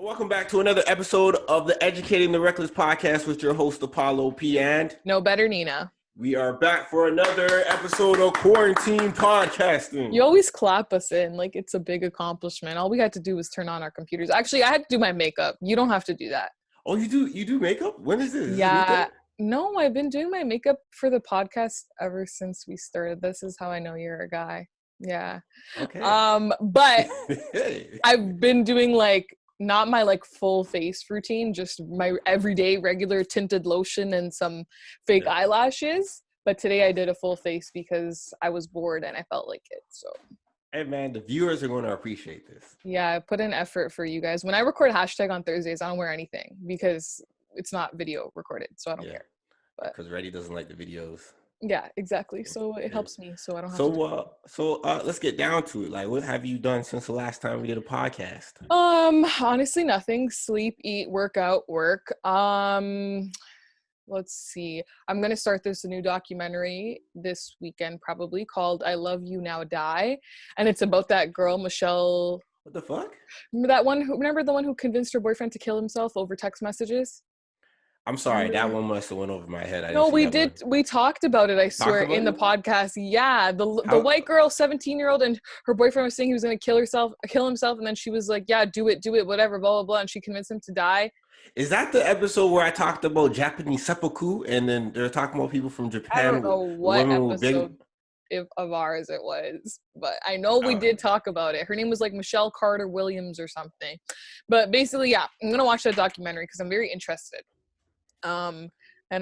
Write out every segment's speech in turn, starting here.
Welcome back to another episode of the Educating the Reckless podcast with your host Apollo P. And no better Nina. We are back for another episode of Quarantine Podcasting. You always clap us in like it's a big accomplishment. All we had to do was turn on our computers. Actually, I had to do my makeup. You don't have to do that. Oh, you do? You do makeup? When is this? Yeah. No, I've been doing my makeup for the podcast ever since we started. This is how I know you're a guy. Yeah. Okay. But I've been doing not my full face routine, just my everyday regular tinted lotion and some fake eyelashes. But today I did a full face because I was bored and I felt like it. So hey man, the viewers are going to appreciate this. Yeah, I put in effort for you guys. When I record hashtag on Thursdays, I don't wear anything because it's not video recorded, so I don't care. Because Reddy doesn't like the videos. Yeah, exactly. So it helps me, so I don't have to. So let's get down to it. Like, what have you done since the last time we did a podcast? Honestly, nothing. Sleep, eat, workout, work. Let's see. I'm gonna start this new documentary this weekend, probably called "I Love You Now Die," and it's about that girl, Michelle. What the fuck? Remember the one who convinced her boyfriend to kill himself over text messages? I'm sorry, that one must have went over my head. No, we did. We talked about it, I swear, in the podcast. Yeah, the white girl, 17-year-old, and her boyfriend was saying he was going to kill himself, and then she was like, yeah, do it, whatever, blah, blah, blah, and she convinced him to die. Is that the episode where I talked about Japanese seppuku, and then they're talking about people from Japan? I don't know what episode of ours it was, but I know we did talk about it. Her name was Michelle Carter Williams or something. But basically, yeah, I'm going to watch that documentary because I'm very interested. And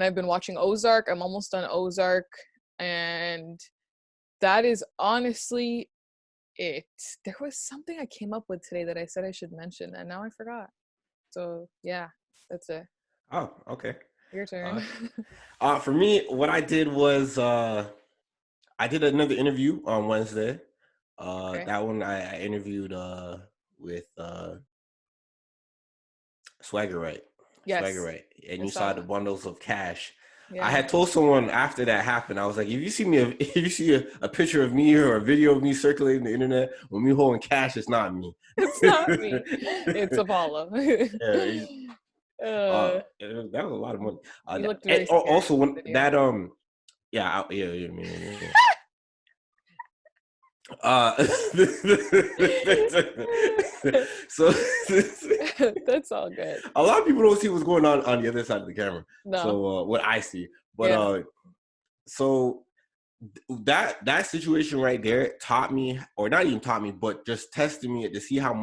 I've been watching Ozark. I'm almost done Ozark, and that is honestly it. There was something I came up with today that I said I should mention, and now I forgot. So yeah, that's it. Oh, okay. Your turn. For me, what I did was I did another interview on Wednesday. Okay. That one I interviewed with Swagger Right. Yes. Swagger Right. And you saw the bundles of cash. Yeah. I had told someone after that happened, I was like, if you see a picture of me or a video of me circulating the internet with me holding cash, it's not me. It's not me. It's Apollo. That was a lot of money. You looked very and also when that so that's all good. A lot of people don't see what's going on the other side of the camera. No. So what I see, but so that situation right there taught me, or not even taught me, but just tested me to see how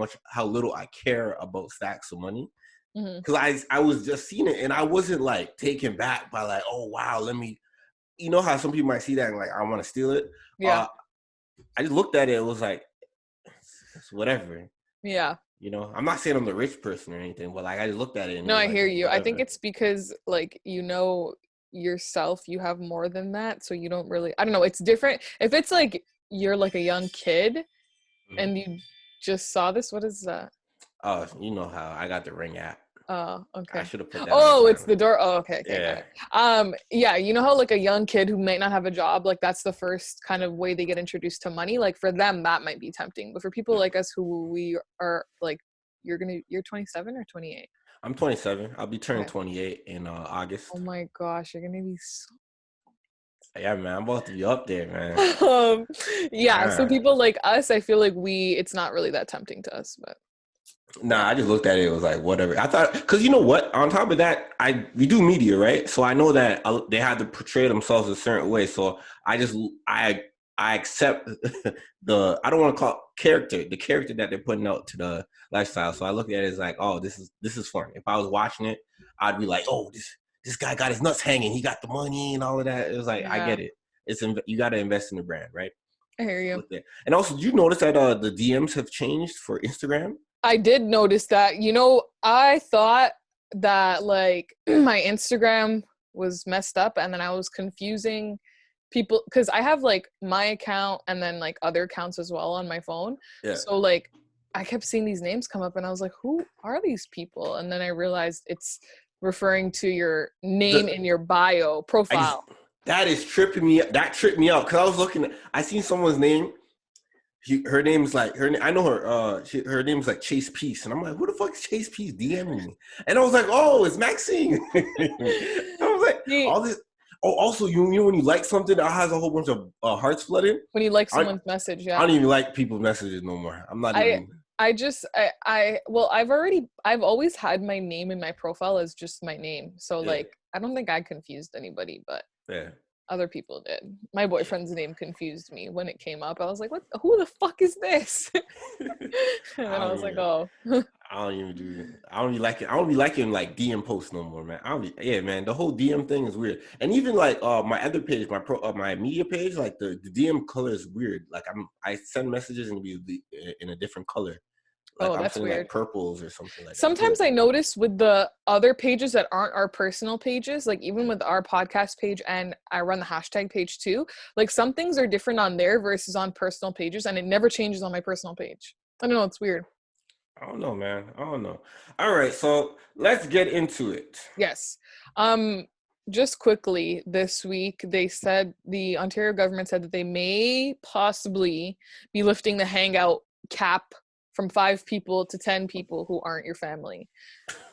little I care about stacks of money. Because I was just seeing it and I wasn't taken back by oh wow, let me, you know how some people might see that and I want to steal it. Yeah. I just looked at it. It was it's whatever. Yeah. You know, I'm not saying I'm the rich person or anything, but I just looked at it. And no, I hear you. Whatever. I think it's because yourself, you have more than that. So you don't really, I don't know. It's different. If it's you're a young kid and you just saw this, what is that? Oh, you know how I got the Ring app. Oh, okay. I should have put that. Oh, it's the door. Oh, okay. Yeah. Yeah. You know how a young kid who might not have a job, that's the first kind of way they get introduced to money. For them, that might be tempting. But for people like us who we are you're 27 or 28? I'm 27. I'll be turning 28 in August. Oh my gosh, you're gonna be so. Yeah, man, I'm about to be up there, man. Yeah. So people like us, I feel it's not really that tempting to us, but. Nah, I just looked at it. It was whatever. I thought, because you know what? On top of that, we do media, right? So I know that they have to portray themselves a certain way. So I accept I don't want to call it the character that they're putting out to the lifestyle. So I look at it as oh, this is fun. If I was watching it, I'd be oh, this guy got his nuts hanging. He got the money and all of that. It was I get it. You got to invest in the brand, right? I hear you. And also, did you notice that the DMs have changed for Instagram? I did notice that. I thought that my Instagram was messed up and then I was confusing people because I have my account and then other accounts as well on my phone. Yeah. So I kept seeing these names come up and I was who are these people? And then I realized it's referring to your name in your bio profile. That is tripping me. That tripped me out because I was looking. I seen someone's name. her name's like I know her. Her name's like Chase Peace, and I'm like, who the fuck is Chase Peace DMing me? And I was like, oh, it's Maxine. I was like, all this. Oh, also, you know when you like something that has a whole bunch of hearts flooding. When you like someone's message, yeah. I don't even like people's messages no more. I'm not even. I've always had my name in my profile as just my name. So like, I don't think I confused anybody, but yeah. Other people did. My boyfriend's name confused me when it came up. I was like, "What? Who the fuck is this?" And I was like, "Oh." I don't even do it. I don't be liking. I don't be liking like DM posts no more, man. Yeah, man. The whole DM thing is weird. And even like my other page, my media page, like the DM color is weird. Like I send messages and it'll be in a different color. Like I'm sending weird. Like purples or something like Sometimes that. I notice with the other pages that aren't our personal pages, like even with our podcast page, and I run the hashtag page too, like some things are different on there versus on personal pages, and it never changes on my personal page. I don't know, it's weird. I don't know, man. I don't know. All right, so let's get into it. Yes. Just quickly, this week, they said, the Ontario government said that they may possibly be lifting the hangout cap from 5 people to 10 people who aren't your family.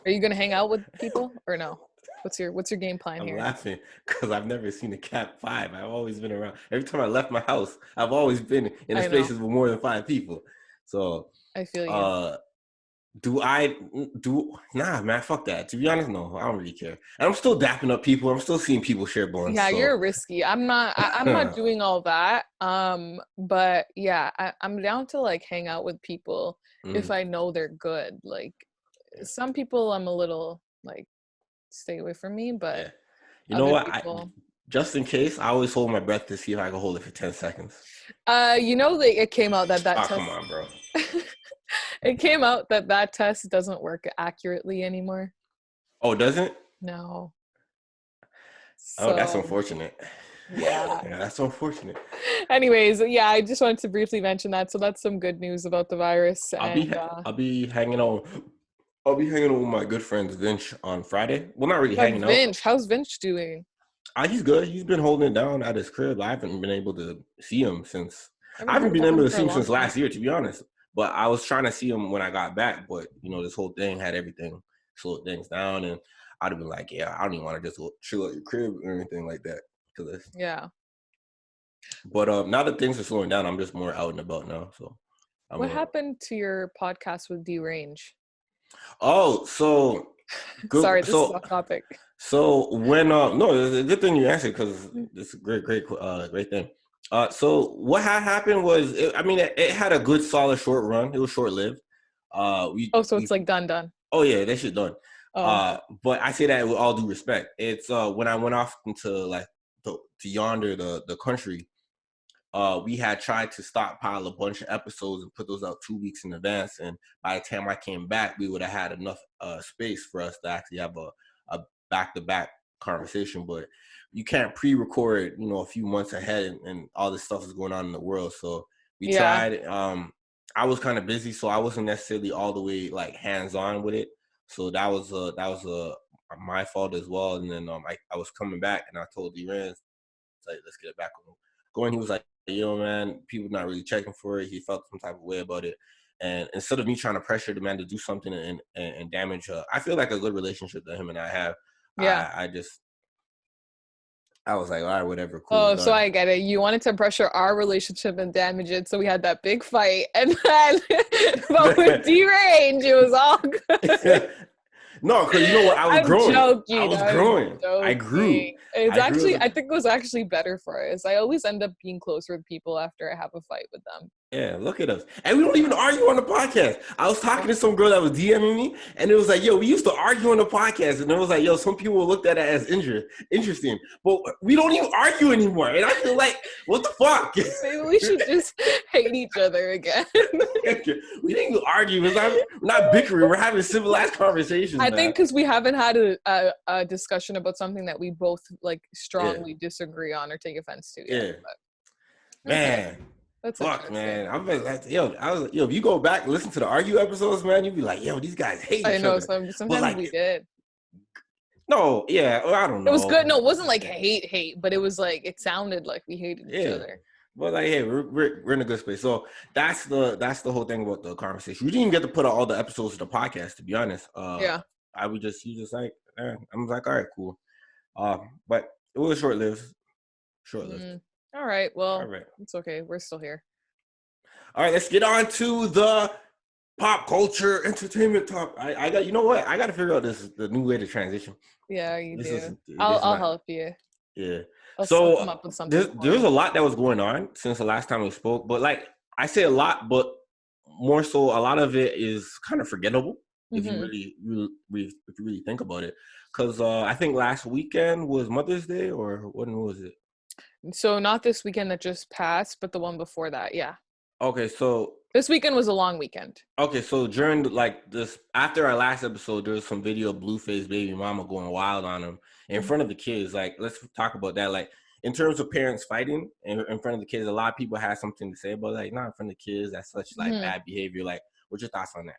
Are you gonna hang out with people or no? What's your game plan here? I'm laughing because I've never seen a cap 5. I've always been around. Every time I left my house, I've always been in spaces with more than 5 people. So I feel you. Nah, man, fuck that. To be honest, no, I don't really care. And I'm still dapping up people. I'm still seeing people share bonds. Yeah, so. You're risky. I'm not doing all that. But yeah, I'm down to like hang out with people if I know they're good. Like some people I'm a little like stay away from me, but yeah. You know what? People, just in case, I always hold my breath to see if I can hold it for 10 seconds. You know that it came out that test. Come on, bro. It came out that test doesn't work accurately anymore. Oh, doesn't? No. So, that's unfortunate. Yeah. Yeah, that's unfortunate. Anyways, yeah, I just wanted to briefly mention that. So that's some good news about the virus. I'll be hanging out. I'll be hanging out with my good friend Vince on Friday. Well, not really hanging out. How's Vince doing? He's good. He's been holding it down at his crib. I haven't been able to see him since. I haven't been able to see him since last year, to be honest. But I was trying to see him when I got back. But, you know, this whole thing had everything slowed things down. And I'd have been like, yeah, I don't even want to just chill at your crib or anything like that. Yeah. But now that things are slowing down, I'm just more out and about now. So, what happened to your podcast with D-Range? Oh, so good. Sorry, this is off topic. So when no, it's a good thing you answered because it's a great thing. So what had happened was, it had a good solid short run. It was short lived. It's like done. Oh yeah, that shit done. But I say that with all due respect. It's when I went off into like to yonder the country. We had tried to stockpile a bunch of episodes and put those out 2 weeks in advance. And by the time I came back, we would have had enough space for us to actually have a back-to-back conversation. But you can't pre-record, a few months ahead and all this stuff is going on in the world. So we tried. I was kind of busy, so I wasn't necessarily all the way like hands-on with it. So that was my fault as well. And then I was coming back and I told D-Rand, like, let's get it back going. He was like, man, people not really checking for it. He felt some type of way about it. And instead of me trying to pressure the man to do something and damage I feel like a good relationship that him and I have. Yeah. I was like, all right, whatever. Cool, so I get it. You wanted to pressure our relationship and damage it. So we had that big fight. And then, but with D-Range, it was all good. No, because you know what? I was growing. Joking. I was growing. I grew. I think it was actually better for us. I always end up being closer with people after I have a fight with them. Yeah, look at us. And we don't even argue on the podcast. I was talking to some girl that was DMing me, and it was like, yo, we used to argue on the podcast. And it was like, yo, some people looked at it as interesting. But we don't even argue anymore. And I feel like, what the fuck? Maybe we should just hate each other again. We didn't even argue. We're not bickering. We're having civilized conversations. I think because we haven't had a discussion about something that we both like strongly disagree on or take offense to. Yeah. Man. That's fuck, man. If you go back and listen to the argue episodes, man, you'd be like, yo, these guys hate each other. I know, sometimes we did. No, yeah, I don't know. It was good. No, it wasn't like hate, but it was like, it sounded like we hated each other. But like, hey, we're in a good space. So that's the whole thing about the conversation. We didn't even get to put out all the episodes of the podcast, to be honest. Yeah. You just like, I'm like, all right, cool. But it was short lived. All right. Well, all right. It's okay. We're still here. All right, let's get on to the pop culture entertainment talk. I got, you know what? I got to figure out the new way to transition. Yeah, you do. I'll help you. Yeah. I'll come up with something. There's a lot that was going on since the last time we spoke, but like I say a lot, but more so a lot of it is kind of forgettable if you really think about it. Because I think last weekend was Mother's Day, or when was it? So not this weekend that just passed, but the one before that. Yeah. Okay, so this weekend was a long weekend. Okay, so during this, after our last episode, there was some video of Blueface baby mama going wild on him in front of the kids. Like, let's talk about that. Like, in terms of parents fighting in front of the kids, a lot of people have something to say about, like, not in front of the kids. That's such like bad behavior. Like, what's your thoughts on that?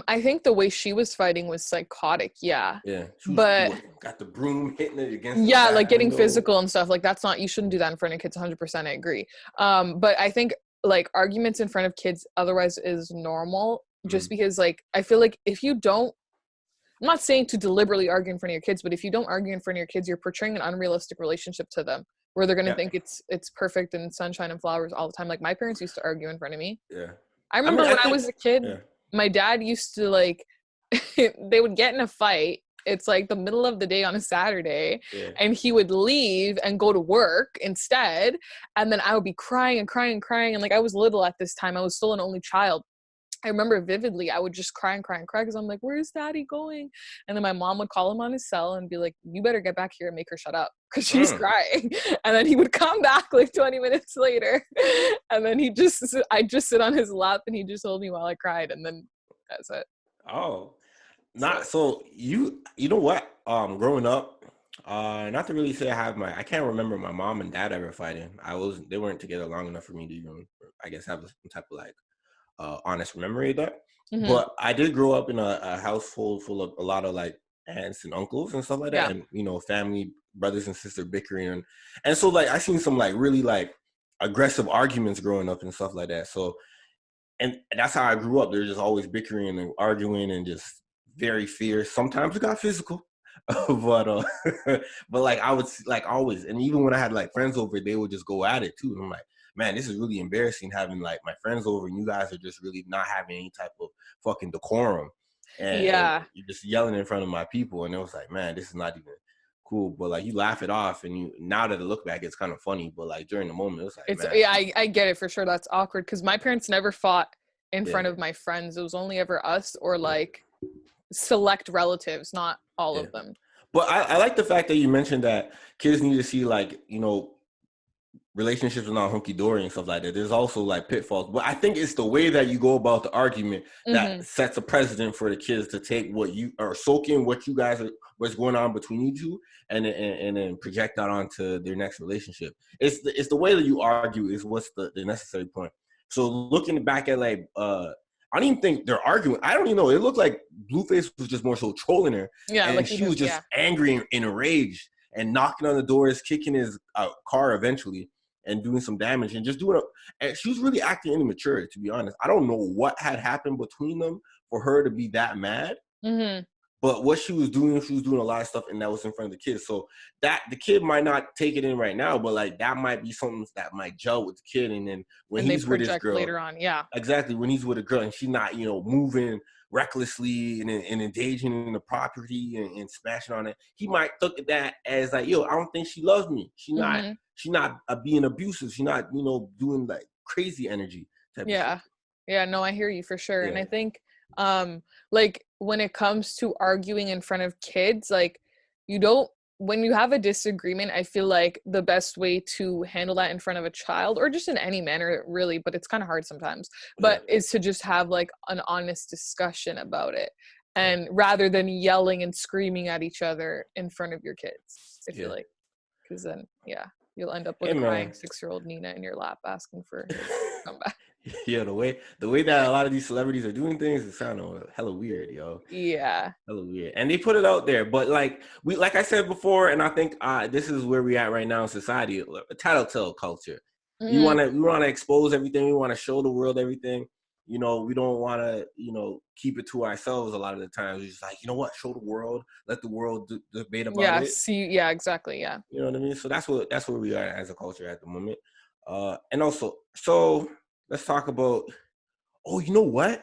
I think the way she was fighting was psychotic. Yeah. Yeah. But got the broom hitting it against. Yeah, like getting physical and stuff. Like, that's not. You shouldn't do that in front of kids. 100%, I agree. But I think like arguments in front of kids otherwise is normal, just because like I feel like if you don't, I'm not saying to deliberately argue in front of your kids, but if you don't argue in front of your kids, you're portraying an unrealistic relationship to them where they're going to think it's perfect and sunshine and flowers all the time. Like, my parents used to argue in front of me. Yeah. I remember when I was a kid, my dad used to like they would get in a fight. It's like the middle of the day on a Saturday, and he would leave and go to work instead. And then I would be crying and crying and crying. And like, I was little at this time. I was still an only child. I remember vividly, I would just cry and cry and cry because I'm like, where's daddy going? And then my mom would call him on his cell and be like, you better get back here and make her shut up because she's crying. And then he would come back like 20 minutes later. And then I'd just sit on his lap and he'd just hold me while I cried. And then that's it. Oh. So you know what? Growing up, not to really say I can't remember my mom and dad ever fighting. They weren't together long enough for me to even, I guess, have some type of like honest memory of that. But I did grow up in a household full of a lot of like aunts and uncles and stuff like that, and family, brothers and sisters bickering, and so like I seen some like really like aggressive arguments growing up and stuff like that. So, and that's how I grew up. They're just always bickering and arguing and just very fierce. Sometimes it got physical, but like I would like always, and even when I had like friends over, they would just go at it too. And I'm like, man, this is really embarrassing having like my friends over and you guys are just really not having any type of fucking decorum. And you're just yelling in front of my people. And it was like, man, this is not even cool. But like, you laugh it off, and now that I look back, it's kind of funny. But like during the moment, it was like, man. I get it for sure. That's awkward because my parents never fought in front of my friends. It was only ever us or like select relatives, not all of them. But I like the fact that you mentioned that kids need to see like, relationships are not hunky-dory and stuff like that. There's also like pitfalls. But I think it's the way that you go about the argument that sets a precedent for the kids to take what you or soak in what you guys are, what's going on between you two, and then project that onto their next relationship. It's the way that you argue is what's the necessary point. So looking back at like I don't even think they're arguing. I don't even know. It looked like Blueface was just more so trolling her. Yeah, and like she was just angry and enraged and knocking on the doors, kicking his car eventually, and doing some damage and just doing it. And she was really acting immature, to be honest. I don't know what had happened between them for her to be that mad. But what she was doing a lot of stuff, and that was in front of the kids. So that the kid might not take it in right now, but like that might be something that might gel with the kid. And then when he's with his girl later on, exactly, when he's with a girl and she's not, moving recklessly and engaging in the property and smashing on it, he might look at that as like, I don't think she loves me. She's not being abusive. She's not, doing like crazy energy type of shit. Yeah, no, I hear you for sure. And I think like when it comes to arguing in front of kids, like when you have a disagreement, I feel like the best way to handle that in front of a child, or just in any manner really, but it's kind of hard sometimes, but is to just have like an honest discussion about it, and rather than yelling and screaming at each other in front of your kids, I feel like, because then you'll end up with a crying 6-year-old Nina in your lap asking for her to come back. Yeah, the way that a lot of these celebrities are doing things, it sounds hella weird, yo. Yeah. Hella weird. And they put it out there. But like I said before, and I think this is where we're at right now in society, a tattletale culture. We want to expose everything. We want to show the world everything. You know, we don't want to, you know, keep it to ourselves a lot of the times. We're just like, you know what, show the world, let the world debate about it. Yeah, exactly. Yeah. You know what I mean? So that's where we are as a culture at the moment. And also, so let's talk about, oh, you know what?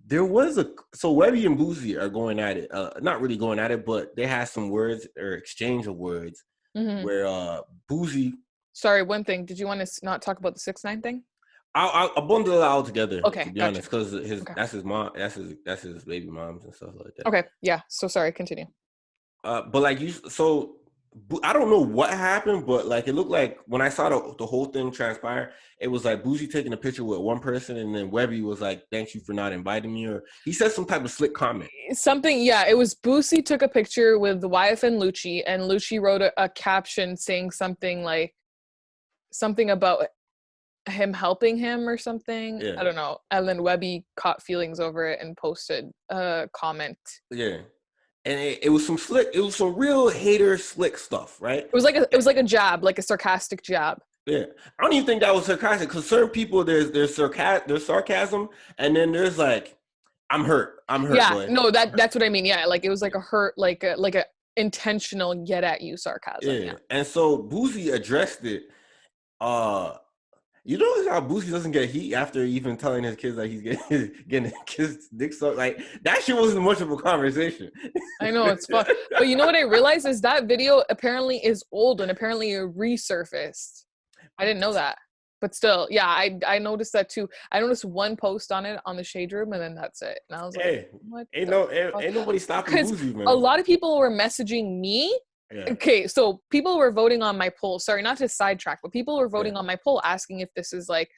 There was so Webbie and Boosie are going at it. Not really going at it, but they had some words or exchange of words where Boosie. Sorry, one thing. Did you want to not talk about the 6ix9ine thing? I'll bundle it all together. Okay, to be honest, because that's his mom, that's his baby moms and stuff like that. Okay, yeah. So sorry, continue. But like I don't know what happened, but like it looked like when I saw the whole thing transpire, it was like Boosie taking a picture with one person, and then Webbie was like, "Thank you for not inviting me," or he said some type of slick comment. Something, yeah. It was Boosie took a picture with the YF and Lucci wrote a caption saying something about him helping him or something. Yeah. I don't know. And then Webbie caught feelings over it and posted a comment. Yeah. And it was some real hater slick stuff, right? It was like a jab, like a sarcastic jab. Yeah. I don't even think that was sarcastic, because certain people there's sarcasm, and then there's like, I'm hurt. Yeah, boy. No, that's what I mean. Yeah, like it was like a hurt, like a intentional get at you sarcasm. Yeah. And so Boosie addressed it. You notice how Boosie doesn't get heat after even telling his kids that he's getting his kids' dick sucked? Like, that shit wasn't much of a conversation. I know, it's fun. But you know what I realized is that video apparently is old and apparently it resurfaced. I didn't know that. But still, yeah, I noticed that too. I noticed one post on it on the Shade Room, and then that's it. And I was like, what? Ain't nobody stopping Boosie, man. A lot of people were messaging me. Yeah. Okay, so people were voting on my poll. Sorry, not to sidetrack, but people were voting on my poll asking if this is like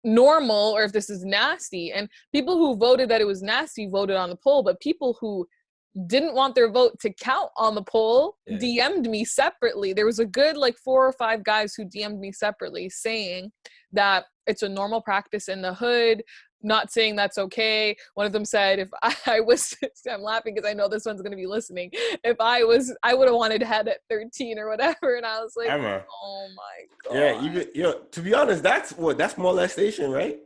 normal or if this is nasty. And people who voted that it was nasty voted on the poll, but people who didn't want their vote to count on the poll DM'd me separately. There was a good like 4 or 5 guys who DM'd me separately saying that it's a normal practice in the hood. Not saying that's okay. One of them said, if I was, I'm laughing because I know this one's going to be listening. If I would have wanted head at 13 or whatever. And I was like, oh my God. Yeah, to be honest, that's molestation, right?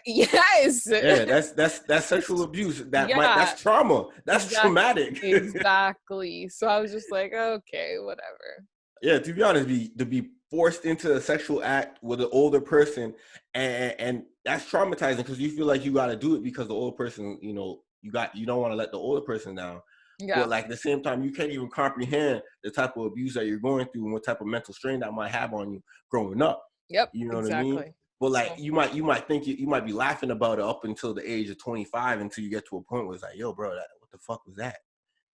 Yes. Yeah, that's sexual abuse. That's trauma. That's traumatic. Exactly. So I was just like, okay, whatever. Yeah, to be honest, to be forced into a sexual act with an older person, and that's traumatizing because you feel like you got to do it because the older person, you know, you don't want to let the older person down. Yeah. But like at the same time, you can't even comprehend the type of abuse that you're going through and what type of mental strain that might have on you growing up. Yep. You know what I mean? But like you might think you might be laughing about it up until the age of 25 until you get to a point where it's like, yo, bro, what the fuck was that?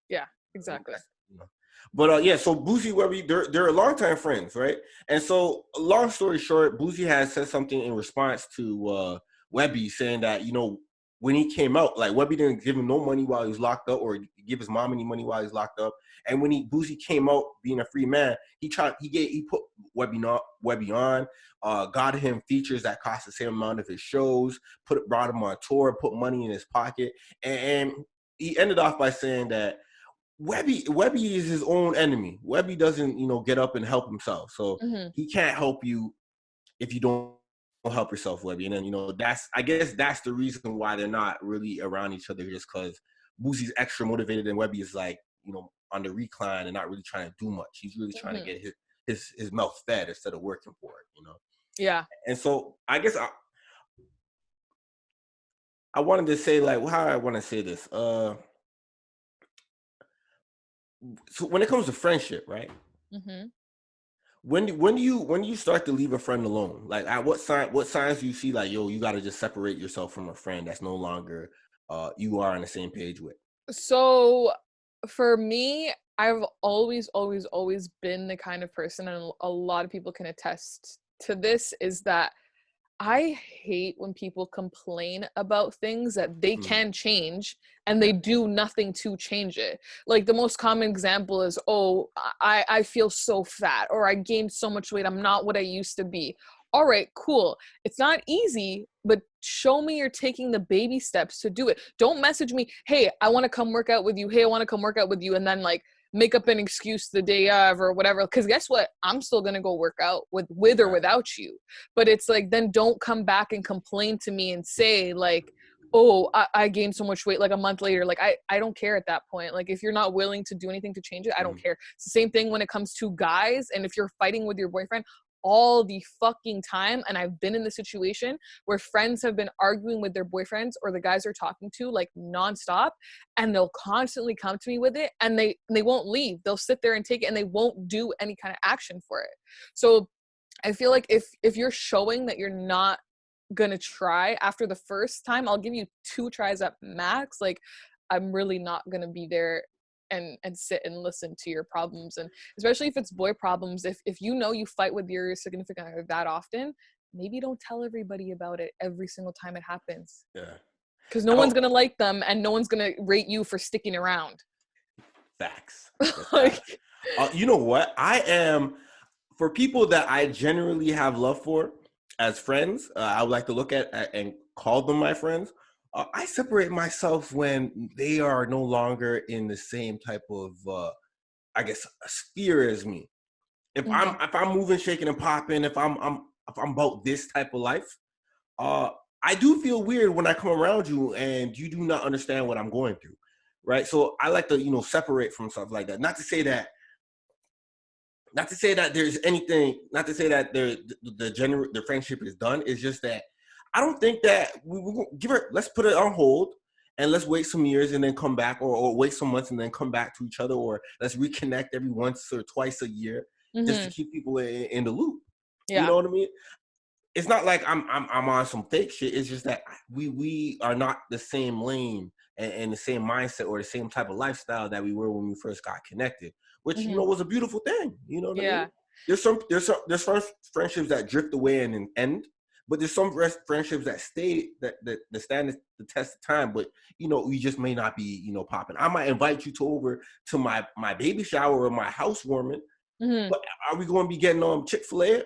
Yeah, exactly. You know? But so Boosie, Webbie, they're longtime friends, right? And so, long story short, Boosie has said something in response to Webbie, saying that, you know, when he came out, like Webbie didn't give him no money while he was locked up, or give his mom any money while he's locked up. And when Boosie came out being a free man, he put Webbie on, got him features that cost the same amount of his shows, brought him on tour, put money in his pocket, and he ended off by saying that Webbie is his own enemy. Webbie doesn't, you know, get up and help himself. So he can't help you if you don't help yourself, Webbie. And then, you know, I guess that's the reason why they're not really around each other, just because Boosie's extra motivated and Webbie is like, you know, on the recline and not really trying to do much. He's really trying to get his mouth fed instead of working for it, you know? Yeah. And so I guess I wanted to say, like, how I want to say this. So when it comes to friendship, right? When do you start to leave a friend alone? Like, at what signs do you see like, yo, you got to just separate yourself from a friend that's no longer you are on the same page with? So for me, I've always been the kind of person, and a lot of people can attest to this, is that I hate when people complain about things that they can change and they do nothing to change it. Like the most common example is, oh, I feel so fat, or I gained so much weight, I'm not what I used to be. All right, cool. It's not easy, but show me you're taking the baby steps to do it. Don't message me, hey, I want to come work out with you. Hey, I want to come work out with you. And then like make up an excuse the day of or whatever. Because guess what? I'm still gonna go work out with or without you. But it's like, then don't come back and complain to me and say like, oh, I gained so much weight like a month later. Like I don't care at that point. Like if you're not willing to do anything to change it, I don't care. It's the same thing when it comes to guys. And if you're fighting with your boyfriend all the fucking time, and I've been in the situation where friends have been arguing with their boyfriends or the guys they're talking to like nonstop, and they'll constantly come to me with it, and they won't leave. They'll sit there and take it, and they won't do any kind of action for it. So I feel like if you're showing that you're not gonna try after the first time, I'll give you 2 tries at max. Like I'm really not gonna be there and sit and listen to your problems. And especially if it's boy problems, if you know you fight with your significant other that often, maybe don't tell everybody about it every single time it happens. Yeah. Because no one's gonna like them, and no one's gonna rate you for sticking around. Facts. Like, you know what? I am, for people that I generally have love for as friends, I would like to look at and call them my friends. I separate myself when they are no longer in the same type of, I guess, sphere as me. If I'm moving, shaking, and popping, if I'm about this type of life, I do feel weird when I come around you and you do not understand what I'm going through, right? So I like to, separate from stuff like that. Not to say that there's anything. Not to say that the friendship is done. It's just that I don't think that we give her. Let's put it on hold and let's wait some years and then come back, or wait some months and then come back to each other, or let's reconnect every once or twice a year just to keep people in the loop. Yeah. You know what I mean? It's not like I'm on some fake shit. It's just that we are not the same lane and the same mindset or the same type of lifestyle that we were when we first got connected, which was a beautiful thing. You know what I mean? There's some friendships that drift away and end. But there's some friendships that stay, that stand the test of time. But we just may not be, popping. I might invite you over to my baby shower or my housewarming. But are we going to be getting on Chick-fil-A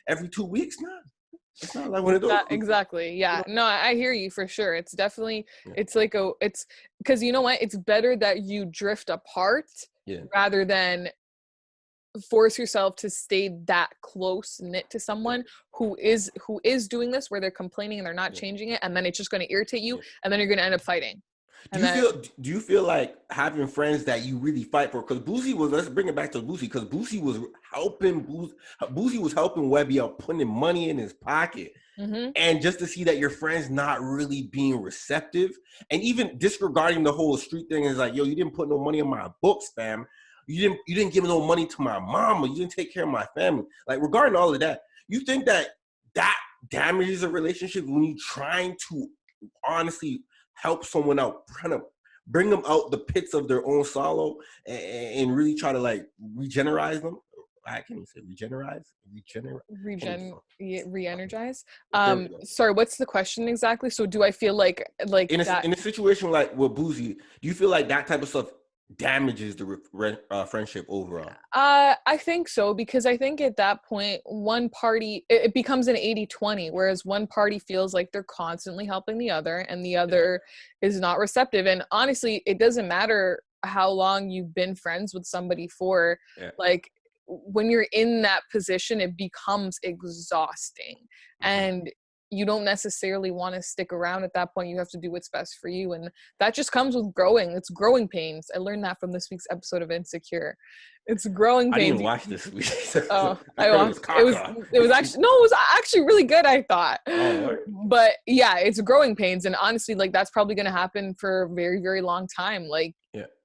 every 2 weeks? No, it's not like one of those. Exactly. Yeah. No, I hear you for sure. It's definitely it's like it's because you know what? It's better that you drift apart rather than force yourself to stay that close knit to someone who is doing this, where they're complaining and they're not changing it, and then it's just going to irritate you, and then you're going to end up fighting. Do you feel like having friends that you really fight for? Because Boosie was, let's bring it back to Boosie, because Boosie was helping Webbie out, putting money in his pocket. And just to see that your friend's not really being receptive and even disregarding the whole street thing is like, yo, you didn't put no money in my books, fam. You didn't give no money to my mama. You didn't take care of my family. Like, regarding all of that, you think that damages a relationship when you're trying to honestly help someone out, trying to bring them out the pits of their own sorrow and really try to like re-energize them? I can't even say re-energize. Sorry, what's the question exactly? So do I feel like in a situation like with Boosie, do you feel like that type of stuff damages the friendship overall? I think so, because I think at that point one party, it becomes an 80-20, whereas one party feels like they're constantly helping the other and the other is not receptive. And honestly, it doesn't matter how long you've been friends with somebody for. Like, when you're in that position, it becomes exhausting, and you don't necessarily want to stick around at that point. You have to do what's best for you. And that just comes with growing. It's growing pains. I learned that from this week's episode of Insecure. It's growing pains. I didn't watch this week. Oh, I watched. It was actually really good, I thought. But yeah, it's growing pains. And honestly, like, that's probably going to happen for a very, very long time. Like,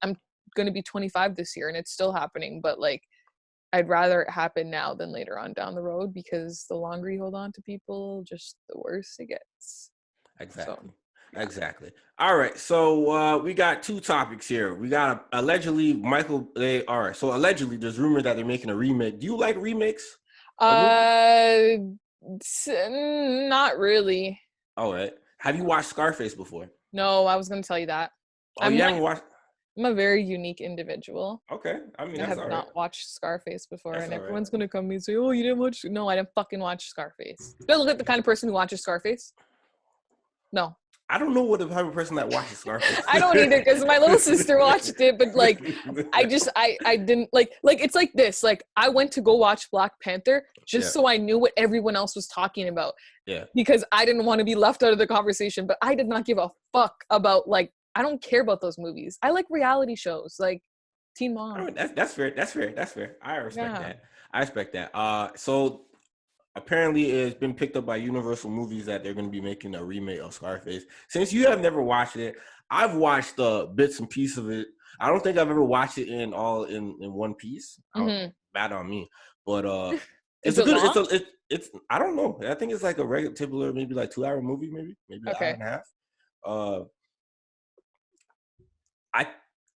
I'm going to be 25 this year and it's still happening. But like, I'd rather it happen now than later on down the road, because the longer you hold on to people, just the worse it gets. Exactly. All right. So we got 2 topics here. We got allegedly Michael. So allegedly, there's rumor that they're making a remake. Do you like remakes? Not really. All right. Have you watched Scarface before? No, I was going to tell you that. You haven't watched? I'm a very unique individual. Okay. I mean, I have not watched Scarface before, and everyone's going to come and say, oh, you didn't watch? No, I didn't fucking watch Scarface. Do I look like the kind of person who watches Scarface? No. I don't know what the type of person that watches Scarface. I don't either, because my little sister watched it, but like, I didn't like it's like this. Like, I went to go watch Black Panther just so I knew what everyone else was talking about. Yeah. Because I didn't want to be left out of the conversation, but I did not give a fuck about, like, I don't care about those movies. I like reality shows, like Teen Mom. I mean, that's fair. I respect that. So apparently it's been picked up by Universal Movies that they're going to be making a remake of Scarface. Since you have never watched it, I've watched bits and pieces of it. I don't think I've ever watched it in one piece. Bad on me, but it's a good. Long? It's I don't know. I think it's like a regular, typical, maybe like 2-hour movie, maybe an hour and a half.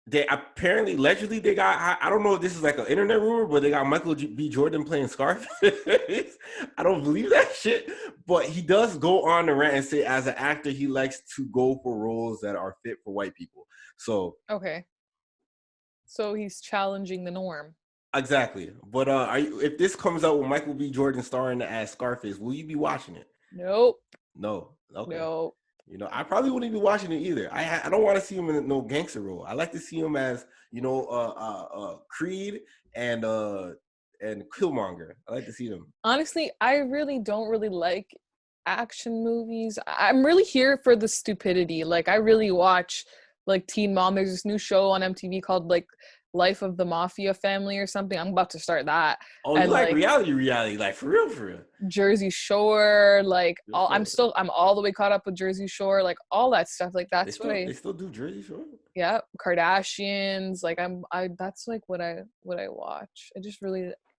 They apparently, allegedly, they got, I don't know if this is like an internet rumor, but they got Michael B. Jordan playing Scarface. I don't believe that shit, but he does go on the rant and say, as an actor, he likes to go for roles that are fit for white people. So. Okay. So he's challenging the norm. Exactly. But if this comes out with Michael B. Jordan starring as Scarface, will you be watching it? Nope. No. Okay. Nope. You know, I probably wouldn't be watching it either. I don't want to see him in no gangster role. I like to see him as, you know, Creed and Killmonger. I like to see them. Honestly, I really don't really like action movies. I'm really here for the stupidity. Like, I really watch like Teen Mom. There's this new show on MTV called like Life of the Mafia Family or something. I'm about to start that. Oh, you like reality, like for real. Jersey Shore, like I'm all the way caught up with Jersey Shore, like all that stuff. Like that's they still do Jersey Shore. Yeah, Kardashians. Like that's like what I watch.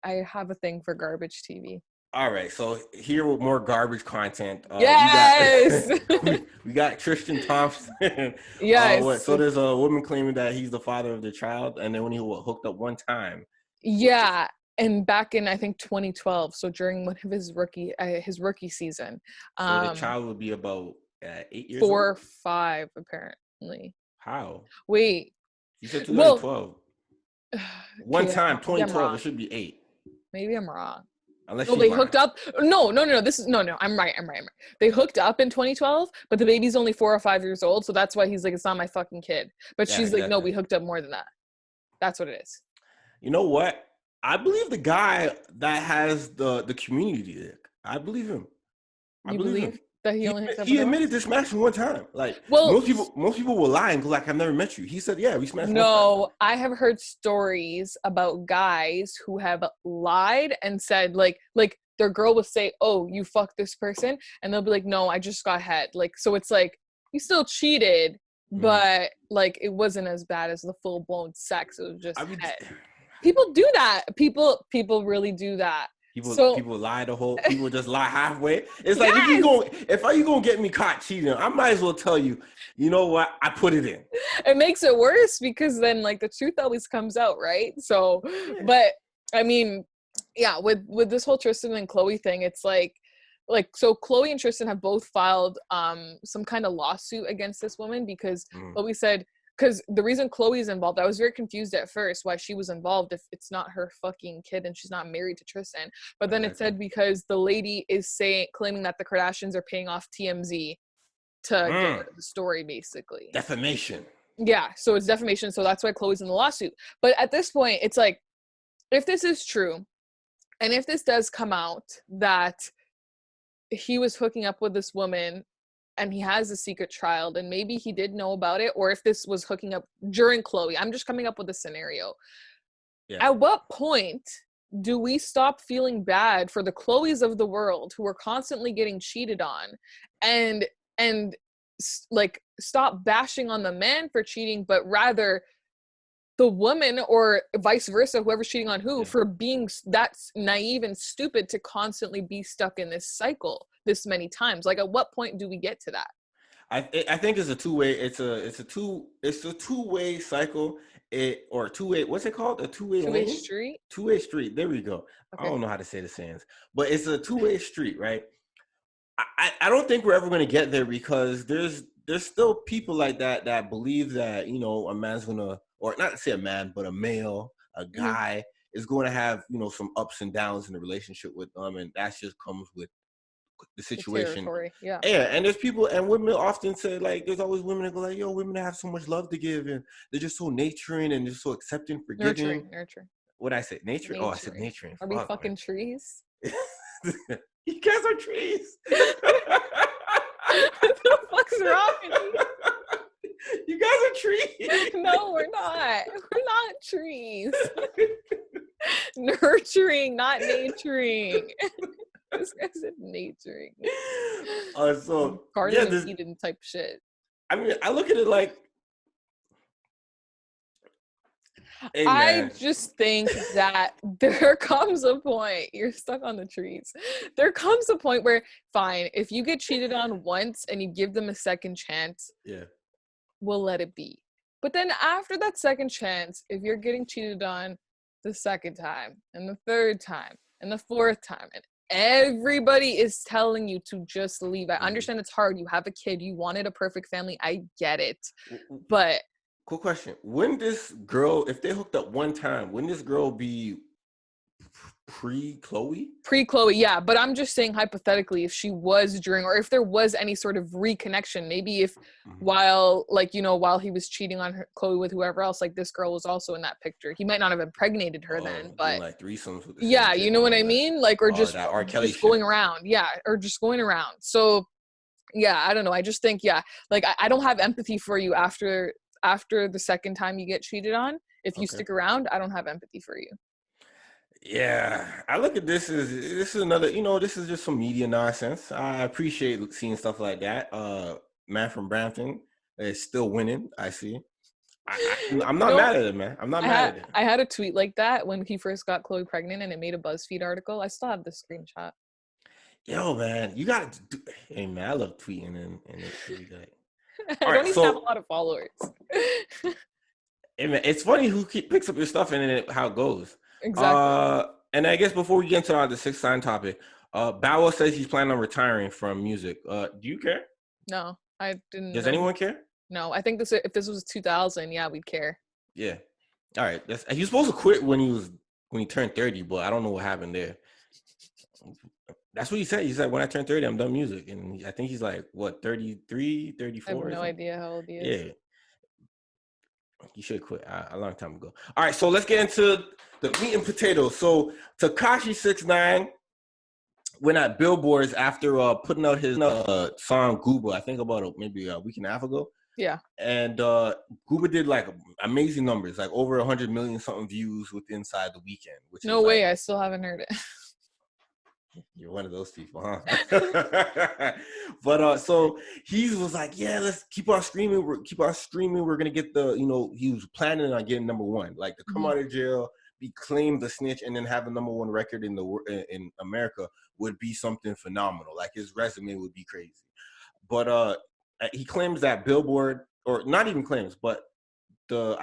I have a thing for garbage TV. All right, so here with more garbage content. Yes! we got Tristan Thompson. Yes. So there's a woman claiming that he's the father of the child, and then when he hooked up one time. Yeah, and back in, I think, 2012, so during one of his rookie season. So the child would be about 8 years 4 old? or 5, apparently. How? Wait. You said 2012. One time, 2012, it should be 8. Maybe I'm wrong. Unless they hooked up. No. This is no. I'm right. They hooked up in 2012, but the baby's only 4 or 5 years old, so that's why he's like, it's not my fucking kid. But yeah, she's like, no, we hooked up more than that. That's what it is. You know what? I believe the guy that has the community dick. I believe him. I believe him. That he only he admitted to smashing one time. Like, most people will lie and go like, I've never met you. He said, yeah, we smashed one time. No, I have heard stories about guys who have lied and said like their girl will say, oh, you fucked this person, and they'll be like, no, I just got head. Like, so it's like, you still cheated, but like it wasn't as bad as the full blown sex. It was just head. People do that. People really do that. People lie people just lie halfway. It's like, if you gonna get me caught cheating, I might as well tell you, you know what, I put it in. It makes it worse because then like the truth always comes out, right? So, but I mean, yeah, with this whole Tristan and Khloe thing, it's like so Khloe and Tristan have both filed some kind of lawsuit against this woman because Khloe said, because the reason Khloe is involved, I was very confused at first why she was involved if it's not her fucking kid and she's not married to Tristan. But then it said because the lady is claiming that the Kardashians are paying off TMZ to get rid of the story, basically. Defamation. Yeah, so it's defamation. So that's why Khloe's in the lawsuit. But at this point, it's like, if this is true, and if this does come out that he was hooking up with this woman and he has a secret child, and maybe he did know about it, or if this was hooking up during Khloe. I'm just coming up with a scenario. Yeah. At what point do we stop feeling bad for the Khloes of the world who are constantly getting cheated on and like stop bashing on the man for cheating, but rather the woman, or vice versa, whoever's cheating on who, for being that naive and stupid to constantly be stuck in this cycle this many times? Like, at what point do we get to that? I think it's a two-way. It's a two-way cycle. What's it called? A two-way street. Two-way street. There we go. Okay. I don't know how to say the sayings, but it's a two-way street, right? I don't think we're ever going to get there because there's still people like that believe that, you know, a man's gonna, or not to say a man, but a male, a guy is going to have, you know, some ups and downs in the relationship with them, and that just comes with the situation. Yeah. Yeah, and there's people and women often say like, there's always women that go like, yo, women that have so much love to give and they're just so nurturing and just so accepting, forgiving. Nurturing. What I say? Nature? Oh, I said nurturing. Are we fucking trees? You guys are trees. What the fuck's wrong with you? You guys are trees. No, we're not. We're not trees. Nurturing, not naturing. This guy said naturing. So Garden of Eden type shit. I mean, I look at it like, hey, I just think that there comes a point, you're stuck on the trees. There comes a point where, fine, if you get cheated on once and you give them a second chance, yeah, we'll let it be. But then after that second chance, if you're getting cheated on the second time and the third time and the fourth time, and everybody is telling you to just leave. I understand it's hard. You have a kid. You wanted a perfect family. I get it. But cool question. When this girl, if they hooked up one time, wouldn't this girl be pre-Khloe? Pre-Khloe, yeah. But I'm just saying hypothetically, if she was during, or if there was any sort of reconnection, maybe if while he was cheating on Khloe with whoever else, like this girl was also in that picture. He might not have impregnated her then, but like threesomes with you know what I mean? Like, or just going around. Yeah, or just going around. So yeah, I don't know. I just think, like I don't have empathy for you after the second time you get cheated on. If you stick around, I don't have empathy for you. Yeah, I look at this is another, this is just some media nonsense. I appreciate seeing stuff like that. Man from Brampton is still winning, I see. I'm not mad at it, man. I'm not mad at it. I had a tweet like that when he first got Khloe pregnant and it made a BuzzFeed article. I still have the screenshot. Yo, man, you got to do... Hey, man, I love tweeting and it's like... I don't even have a lot of followers. Hey, man, it's funny who picks up your stuff and then how it goes. Exactly. And I guess before we get into the 6ix9ine topic, Bow Wow says he's planning on retiring from music. Do you care? No, I didn't. Does anyone care? No, I think if this was 2000, yeah, we'd care. Yeah. All right. He was supposed to quit when he turned 30, but I don't know what happened there. That's what he said. He said, when I turn 30, I'm done music. And I think he's like, what, 33, 34? I have no idea how old he is. Yeah. You should quit a long time ago. All right, so let's get into the meat and potatoes. So Tekashi 6ix9ine went at Billboards after putting out his song Gooba, I think about maybe a week and a half ago. Yeah. And Gooba did like amazing numbers, like over 100 million something views inside the weekend. Which no way, I still haven't heard it. You're one of those people, huh? But so he was like, yeah, let's keep on streaming. We're gonna get he was planning on getting number one, like to come out of jail, be claimed the snitch, and then have a number one record in America would be something phenomenal. Like his resume would be crazy. But he claims that Billboard, or not even claims, but the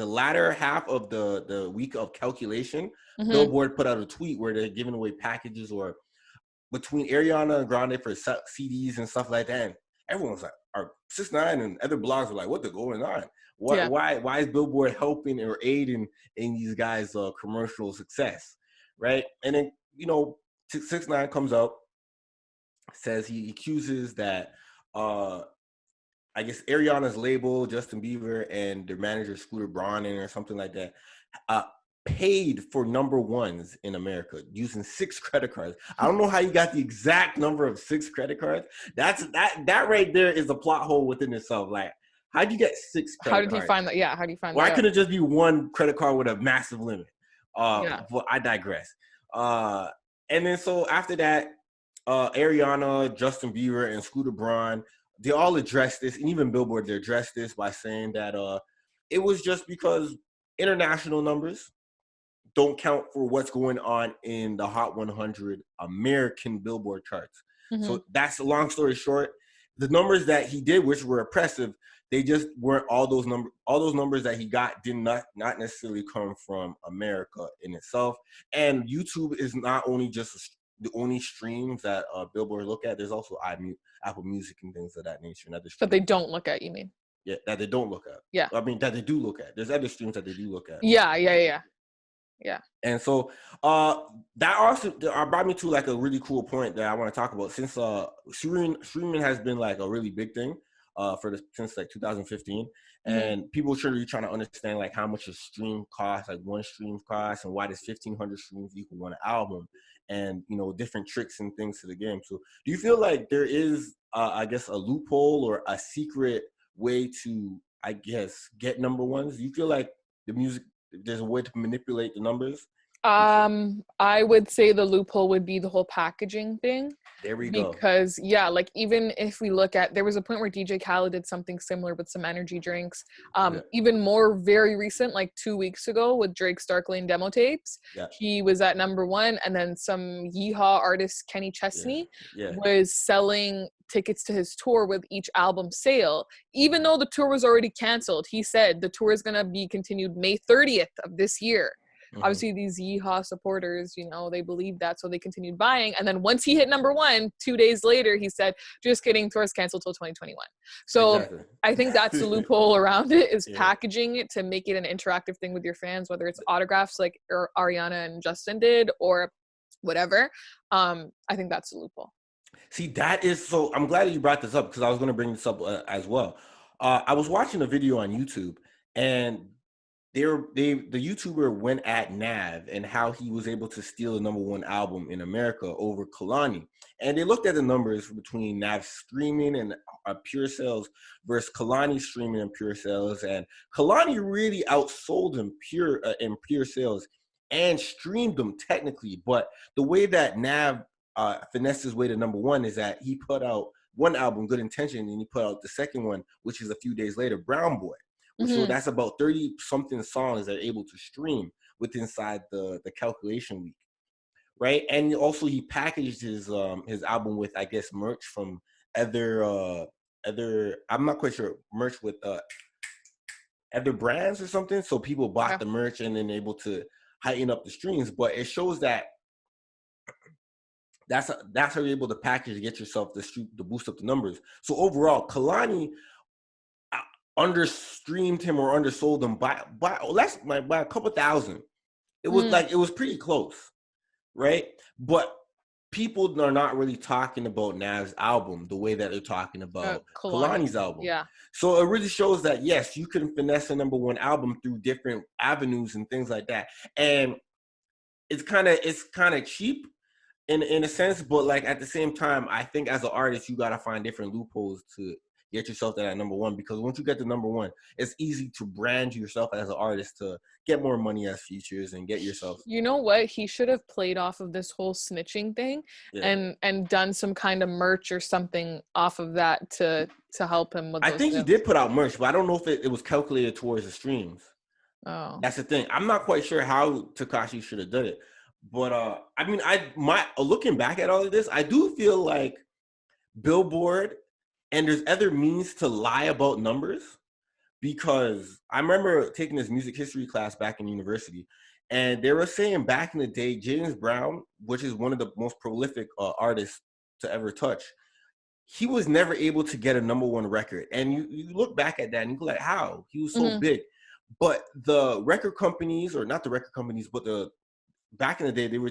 latter half of the week of calculation, Billboard put out a tweet where they're giving away packages or between Ariana Grande for CDs and stuff like that. And everyone's like, our 6ix9ine and other blogs are like, what the going on? Why is Billboard helping or aiding in these guys' commercial success, right? And then 6ix9ine comes out, says he accuses that I guess Ariana's label, Justin Bieber, and their manager, Scooter Braun, or something like that, paid for number ones in America using 6 credit cards. I don't know how you got the exact number of 6 credit cards. That right there is a plot hole within itself. Like, how'd you get 6 credit cards? How did he find that? Yeah, how do you find that? Why couldn't it just be one credit card with a massive limit? But I digress. And then so after that, Ariana, Justin Bieber, and Scooter Braun, they all addressed this, and even Billboard, they addressed this by saying that it was just because international numbers don't count for what's going on in the Hot 100 American Billboard charts. So that's a long story short. The numbers that he did, which were impressive, they just weren't all those numbers. All those numbers that he got did not necessarily come from America in itself. And YouTube is not only just the only streams that Billboard look at. There's also Apple Music and things of that nature. And other but they don't look at, you mean? Yeah, that they don't look at. Yeah. I mean, that they do look at. There's other streams that they do look at. Yeah. Yeah. And so that also brought me to like a really cool point that I want to talk about. Since streaming has been like a really big thing since like 2015, and people are really trying to understand like how much a stream costs, like one stream costs, and why does 1,500 streams equal one album, and different tricks and things to the game. So do you feel like there is I guess a loophole or a secret way to, I guess, get number ones? Do you feel like there's a way to manipulate the numbers? I would say the loophole would be the whole packaging thing. There we go. Because yeah, like even if we look at, there was a point where DJ Khaled did something similar with some energy drinks. Even more very recent, like 2 weeks ago with Drake's Dark Lane demo tapes. Yeah. He was at number one, and then some yeehaw artist Kenny Chesney was selling tickets to his tour with each album sale, even though the tour was already canceled. He said the tour is going to be continued May 30th of this year. Obviously, these yeehaw supporters, they believed that, so they continued buying. And then once he hit number one, 2 days later, he said, just kidding, tour's canceled till 2021. So exactly. I think that's the loophole around it, is packaging it to make it an interactive thing with your fans, whether it's autographs like Ariana and Justin did or whatever. I think that's the loophole. See, that is so, I'm glad that you brought this up, because I was going to bring this up as well. I was watching a video on YouTube, and the YouTuber went at Nav and how he was able to steal the number one album in America over Kehlani. And they looked at the numbers between Nav's streaming and pure sales versus Kehlani's streaming and pure sales. And Kehlani really outsold him in pure sales and streamed them technically. But the way that Nav finessed his way to number one is that he put out one album, Good Intention, and he put out the second one, which is a few days later, Brown Boy. So that's about 30 something songs that are able to stream inside the calculation week, right? And also he packaged his album with, I guess, merch from other I'm not quite sure, merch with other brands or something. So people bought the merch and then able to heighten up the streams. But it shows that that's how you're able to package to get yourself to boost up the numbers. So overall, Kehlani understreamed him or undersold him by a couple thousand. It was it was pretty close, right? But people are not really talking about Nav's album the way that they're talking about Kehlani's album. Yeah. So it really shows that yes, you can finesse a number one album through different avenues and things like that. And it's kind of cheap in a sense, but like at the same time, I think as an artist, you gotta find different loopholes to get yourself to that number one, because once you get to number one, it's easy to brand yourself as an artist to get more money as features and get yourself. You know what? He should have played off of this whole snitching thing and done some kind of merch or something off of that to help him with. I think he did put out merch, but I don't know if it was calculated towards the streams. Oh, that's the thing. I'm not quite sure how Tekashi should have done it, but I mean, looking back at all of this, I do feel like Billboard. And there's other means to lie about numbers, because I remember taking this music history class back in university, and they were saying back in the day, James Brown, which is one of the most prolific artists to ever touch, he was never able to get a number one record. And you look back at that and you go like, how? He was so big. But the record companies, or not the record companies, but back in the day, they were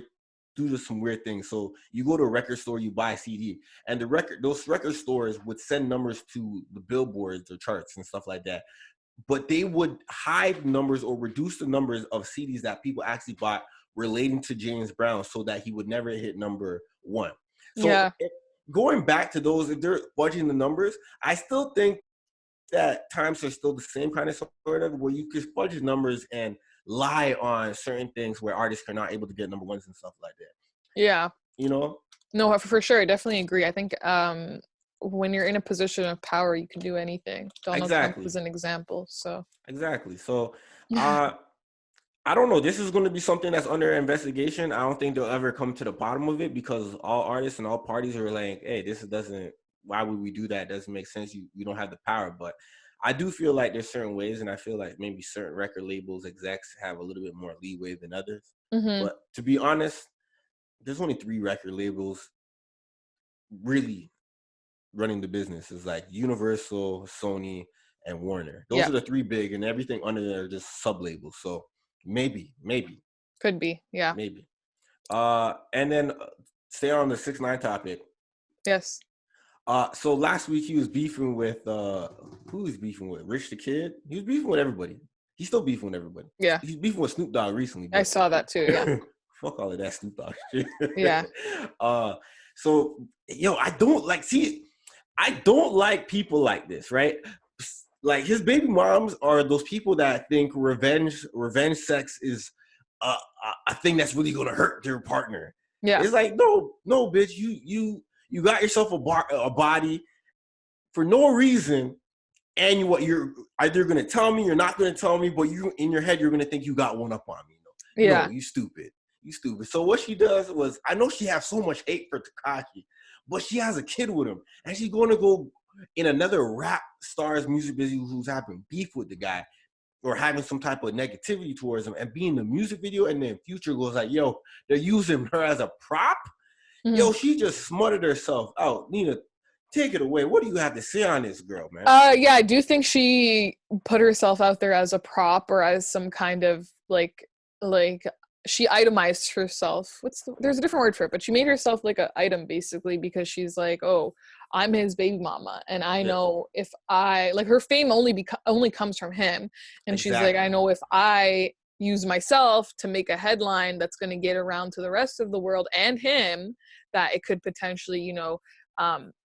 do some weird things. So you go to a record store, you buy a CD, and those record stores would send numbers to the billboards or charts and stuff like that. But they would hide numbers or reduce the numbers of CDs that people actually bought relating to James Brown, so that he would never hit number one. So going back to those, if they're fudging the numbers, I still think that times are still the same kind of sort of, where you could fudge the numbers and lie on certain things where artists are not able to get number ones and stuff like that. Yeah. No, for sure. I definitely agree. I think when you're in a position of power, you can do anything. Donald Trump is an example. So exactly. So I don't know. This is going to be something that's under investigation. I don't think they'll ever come to the bottom of it, because all artists and all parties are like, hey, why would we do that? It doesn't make sense. You don't have the power. But I do feel like there's certain ways, and I feel like maybe certain record labels execs have a little bit more leeway than others. But to be honest, there's only 3 record labels really running the business. It's like Universal, Sony, and Warner. Those are the 3 big, and everything under there are just sub labels. So maybe. Could be, yeah. Maybe. And then stay on the 6ix9ine topic. Yes. So last week he was beefing with who was beefing with? Rich the Kid. He was beefing with everybody. He's still beefing with everybody. Yeah. He's beefing with Snoop Dogg recently. I saw that too. Yeah. Fuck all of that Snoop Dogg shit. Yeah. So I don't like people like this, right? Like his baby moms are those people that think revenge sex is a thing that's really gonna hurt their partner. Yeah. It's like no, bitch. You got yourself a body for no reason, and you're either gonna tell me, you're not gonna tell me, but you in your head you're gonna think you got one up on me. Yeah. No, you stupid. So what she does was, I know she has so much hate for Tekashi, but she has a kid with him, and she's going to go in another rap star's music video who's having beef with the guy or having some type of negativity towards him, and be in the music video, and then Future goes like, yo, they're using her as a prop? Mm-hmm. Yo, she just smutted herself out. Nina, take it away. What do you have to say on this girl, man? Yeah, I do think she put herself out there as a prop or as some kind of like she itemized herself. There's a different word for it, but she made herself like an item basically, because she's like, oh, I'm his baby mama, and I know if I like, her fame only comes from him, and she's like, I know if I use myself to make a headline that's going to get around to the rest of the world and him, that it could potentially,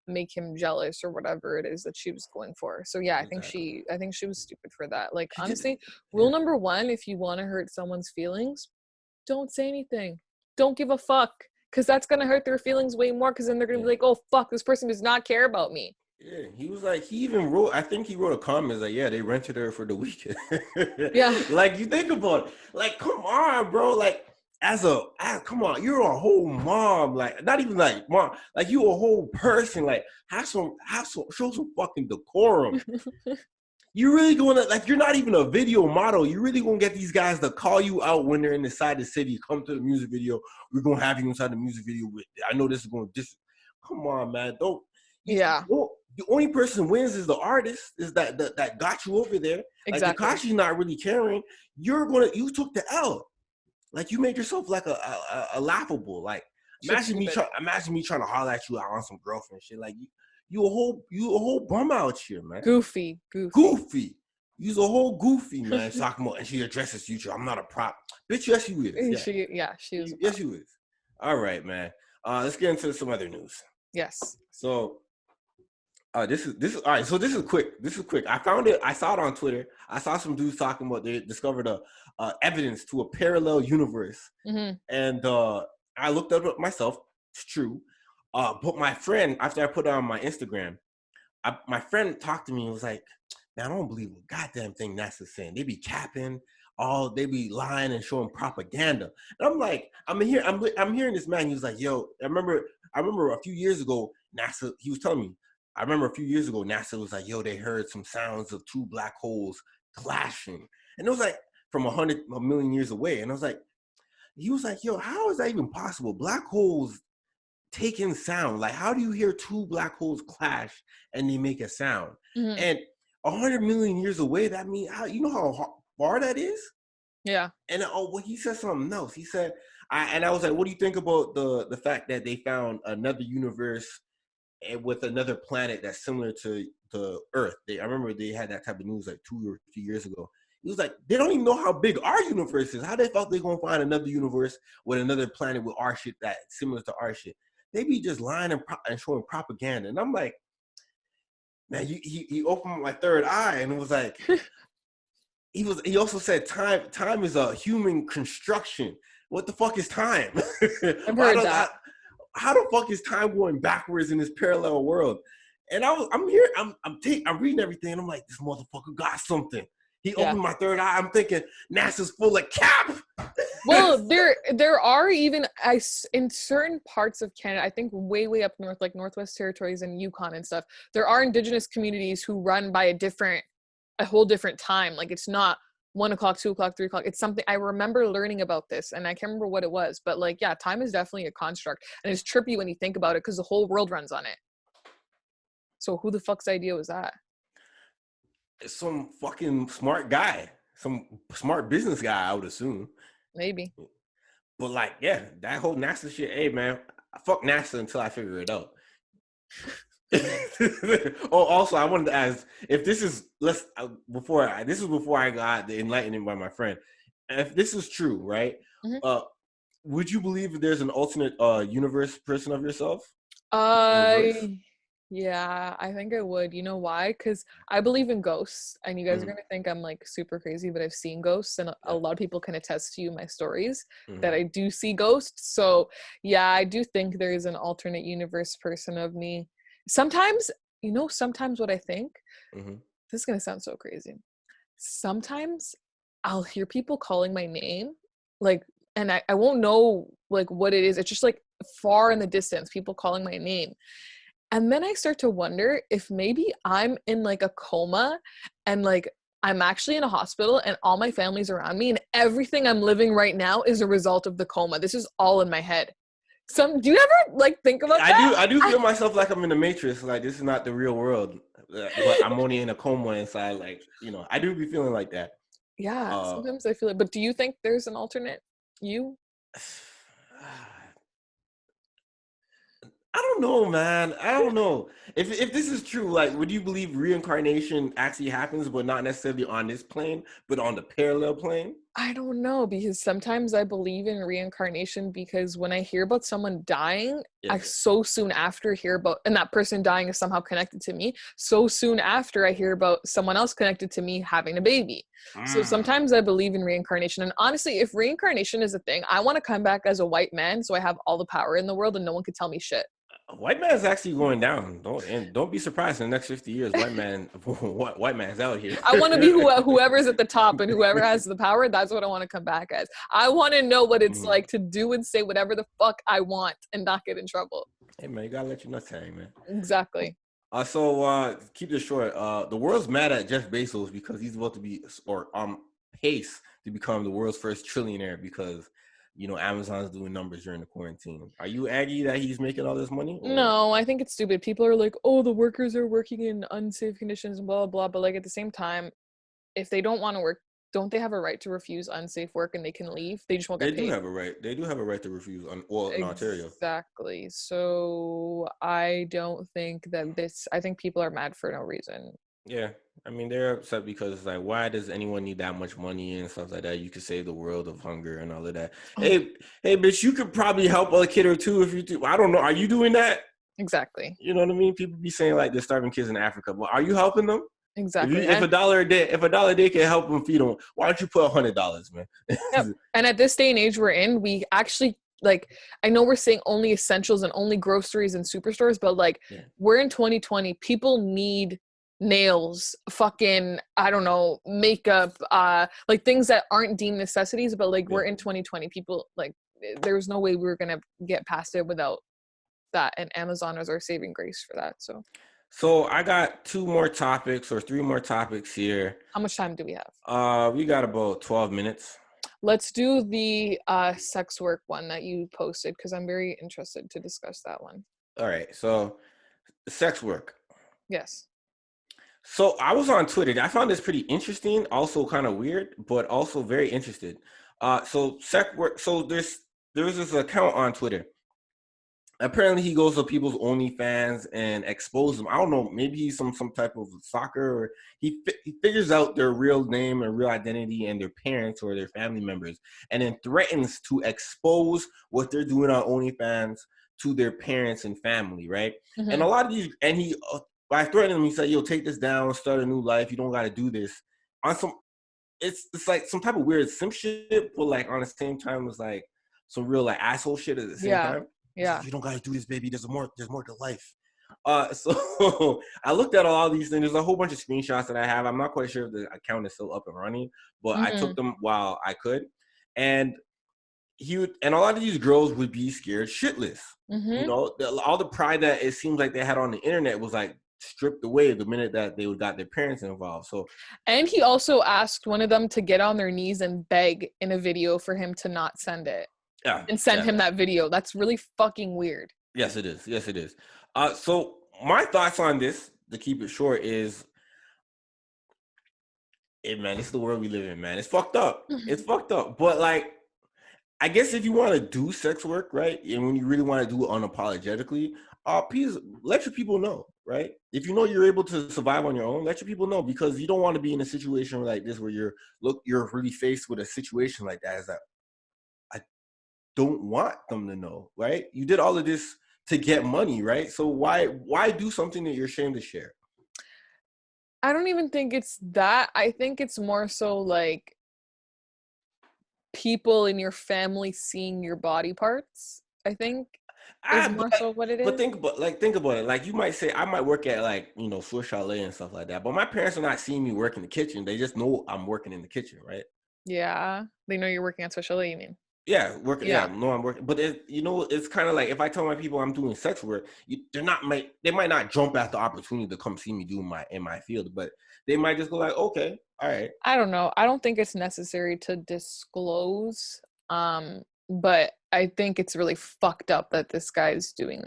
make him jealous or whatever it is that she was going for. So yeah, I think she was stupid for that. Like, honestly, rule number 1, if you want to hurt someone's feelings, don't say anything. Don't give a fuck, because that's going to hurt their feelings way more, because then they're going to be like, oh fuck, this person does not care about me. Yeah, he was like, I think he wrote a comment like, yeah, they rented her for the weekend. Yeah. Like, you think about it, like, come on, bro. Like, come on, you're a whole mom. Like, not even like mom, like you a whole person. Like, show some fucking decorum. You really gonna, like, you're not even a video model. You really gonna get these guys to call you out when they're inside the city, come to the music video. We're gonna have you inside the music video. I know this is gonna come on, man. Don't. Yeah. The only person who wins is the artist, is that got you over there. Exactly. Like, Tekashi's not really caring. You took the L. Like, you made yourself like a laughable. Like, imagine me trying to holler at you out on some girlfriend shit. Like, you a whole bum out here, man. Goofy. You's a whole goofy, man. Talking about, and she addresses Future. I'm not a prop, bitch. Yes, you is. Yeah. She was. Yes, you is. All right, man. Let's get into some other news. Yes. So, this is all right. So this is quick. I found it. I saw it on Twitter. I saw some dudes talking about they discovered evidence to a parallel universe, and I looked up it myself. It's true. But my friend, after I put it on my Instagram, my friend talked to me and was like, man, I don't believe a goddamn thing NASA's saying. They be capping, they be lying and showing propaganda. And I'm like, I'm hearing this man. He was like, yo, I remember a few years ago, NASA, he was telling me, I remember a few years ago, NASA was like, yo, they heard some sounds of 2 black holes clashing. And it was like from a million years away. And I was like, he was like, yo, how is that even possible? Black holes take in sound. Like, how do you hear 2 black holes clash and they make a sound? And 100 million years away, that means, you know how far that is? Yeah. And he said something else. He said, and I was like, what do you think about the fact that they found another universe with another planet that's similar to the Earth? I remember they had that type of news like 2 or 3 years ago. He was like, they don't even know how big our universe is. How they thought they're going to find another universe with another planet with our shit that's similar to our shit? They be just lying and showing propaganda. And I'm like, man, he opened my third eye and it was like, he also said time is a human construction. What the fuck is time? I've heard that. How the fuck is time going backwards in this parallel world? And I'm reading everything and I'm like, this motherfucker got something. He opened my third eye. I'm thinking NASA's full of cap. Well, there are even in certain parts of Canada, I think way up north, like Northwest Territories and Yukon and stuff, there are Indigenous communities who run by a whole different time. Like, it's not 1 o'clock, 2 o'clock, 3 o'clock. It's something I remember learning about this, and I can't remember what it was, but like, yeah, time is definitely a construct, and it's trippy when you think about it because the whole world runs on it. So who the fuck's idea was that? Some fucking smart guy, some smart business guy, I would assume. Maybe. But like, yeah, that whole NASA shit, hey man, fuck NASA until I figure it out. Oh, also, I wanted to ask if this is this is before I got the enlightenment by my friend. If this is true, right? Mhm. Would you believe there's an alternate universe person of yourself? Uh, Reverse? yeah, I think I would. You know why? Because I believe in ghosts, and you guys are Mm-hmm. gonna think I'm like super crazy, but I've seen ghosts, and a Yeah. lot of people can attest to my stories Mm-hmm. that I do see ghosts. So yeah, I do think there is an alternate universe person of me. Sometimes, sometimes what I think, Mm-hmm. this is gonna sound so crazy. Sometimes I'll hear people calling my name, like, and I won't know like what it is. It's just like far in the distance, people calling my name. And then I start to wonder if maybe I'm in like a coma and like I'm actually in a hospital and all my family's around me and everything I'm living right now is a result of the coma. This is all in my head. Do you ever like think about I that? do feel myself like I'm in the Matrix. Like this is not the real world, but I'm only in a coma inside. Like I do be feeling like that. Yeah, Uh, sometimes I feel it. But do you think there's an alternate you? I don't know, man. I don't know. If this is true, like, would you believe reincarnation actually happens, but not necessarily on this plane, but on the parallel plane? I don't know, because sometimes I believe in reincarnation because when I hear about someone dying, I Yes. so soon after hear about, and that person dying is somehow connected to me. So soon after I hear about someone else connected to me having a baby. So Mm. sometimes I believe in reincarnation. And honestly, if reincarnation is a thing, I want to come back as a white man so I have all the power in the world and no one can tell me shit. White man's actually going down. Don't be surprised in the next 50 years. White man's out here. I want to be whoever's at the top and whoever has the power. That's what I want to come back as. I want to know what it's Mhm. like to do and say whatever the fuck I want and not get in trouble. Hey man, you gotta let your nuts hang, man. Exactly. Keep this short. The world's mad at Jeff Bezos because he's about to be or pace to become the world's first trillionaire because Amazon's doing numbers during the quarantine. Are you aggy that he's making all this money? Or No, I think it's stupid. People are like, oh, the workers are working in unsafe conditions and blah, blah, blah. But like at the same time, if they don't want to work, don't they have a right to refuse unsafe work and they can leave? They just won't they get do paid. have a right. They do have a right to refuse in Ontario. Exactly. So I don't think that I think people are mad for no reason. Yeah, I mean they're upset because it's like, why does anyone need that much money and stuff like that? You could save the world of hunger and all of that. Oh, Hey, bitch, you could probably help a kid or two if you do. I don't know. Are you doing that? exactly. You know what I mean? People be saying like they're starving kids in Africa, but are you helping them? Exactly. If a dollar a day can help them feed them, why don't you put $100, man? Yep. And at this day and age we're in, we actually like I know we're saying only essentials and only groceries and superstores, but like Yeah. we're in 2020. People need nails, fucking I don't know, makeup, like things that aren't deemed necessities, but like Yeah. we're in 2020. People like there's no way we were gonna get past it without that. And Amazon is our saving grace for that. So I got 2 more topics or 3 more topics here. How much time do we have? We got about 12 minutes. Let's do the sex work one that you posted because I'm very interested to discuss that one. All right. So sex work. Yes. So I was on Twitter. I found this pretty interesting, also kind of weird, but also very interested. So sex work. So there's this account on Twitter. Apparently, he goes to people's OnlyFans and exposes them. I don't know. Maybe he's some type of stalker, or he figures out their real name and real identity and their parents or their family members, and then threatens to expose what they're doing on OnlyFans to their parents and family, right? And Mm-hmm. a lot of these, and he by threatening them, he said, "Yo, take this down, start a new life. You don't got to do this." On some, it's like some type of weird simp shit, but like on the same time, it's like some real like asshole shit at the same Yeah. time. It's Yeah. like, you don't gotta do this, baby. There's more to life. So I looked at all these things. There's a whole bunch of screenshots that I have. I'm not quite sure if the account is still up and running, but I Mm-hmm. took them while I could. And and a lot of these girls would be scared shitless. Mm-hmm. All the pride that it seems like they had on the internet was like stripped away the minute that they got their parents involved. So And he also asked one of them to get on their knees and beg in a video for him to not send it yeah, and send yeah. him that video. That's really fucking weird. Yes, it is. Yes, it is. So my thoughts on this, to keep it short, is, hey man, this is the world we live in, man. It's fucked up. It's fucked up. But like, I guess if you want to do sex work, right, and when you really want to do it unapologetically, please let your people know, right? If you know you're able to survive on your own, let your people know, because you don't want to be in a situation like this where you're really faced with a situation like that. Is that I don't want them to know, right? You did all of this to get money, right? So why do something that you're ashamed to share? I don't even think it's that. I think it's more so like people in your family seeing your body parts, I think is more so what it is. Think about it. Like, you might say, I might work at, like, Swiss Chalet and stuff like that, but my parents are not seeing me work in the kitchen. They just know I'm working in the kitchen, right? Yeah, they know you're working at Swiss Chalet, you mean? Yeah, working. Yeah. Yeah, no, I'm working. But it's kind of like, if I tell my people I'm doing sex work, they might not jump at the opportunity to come see me do in my field, but they might just go like, okay, all right. I don't know. I don't think it's necessary to disclose. But I think it's really fucked up that this guy's doing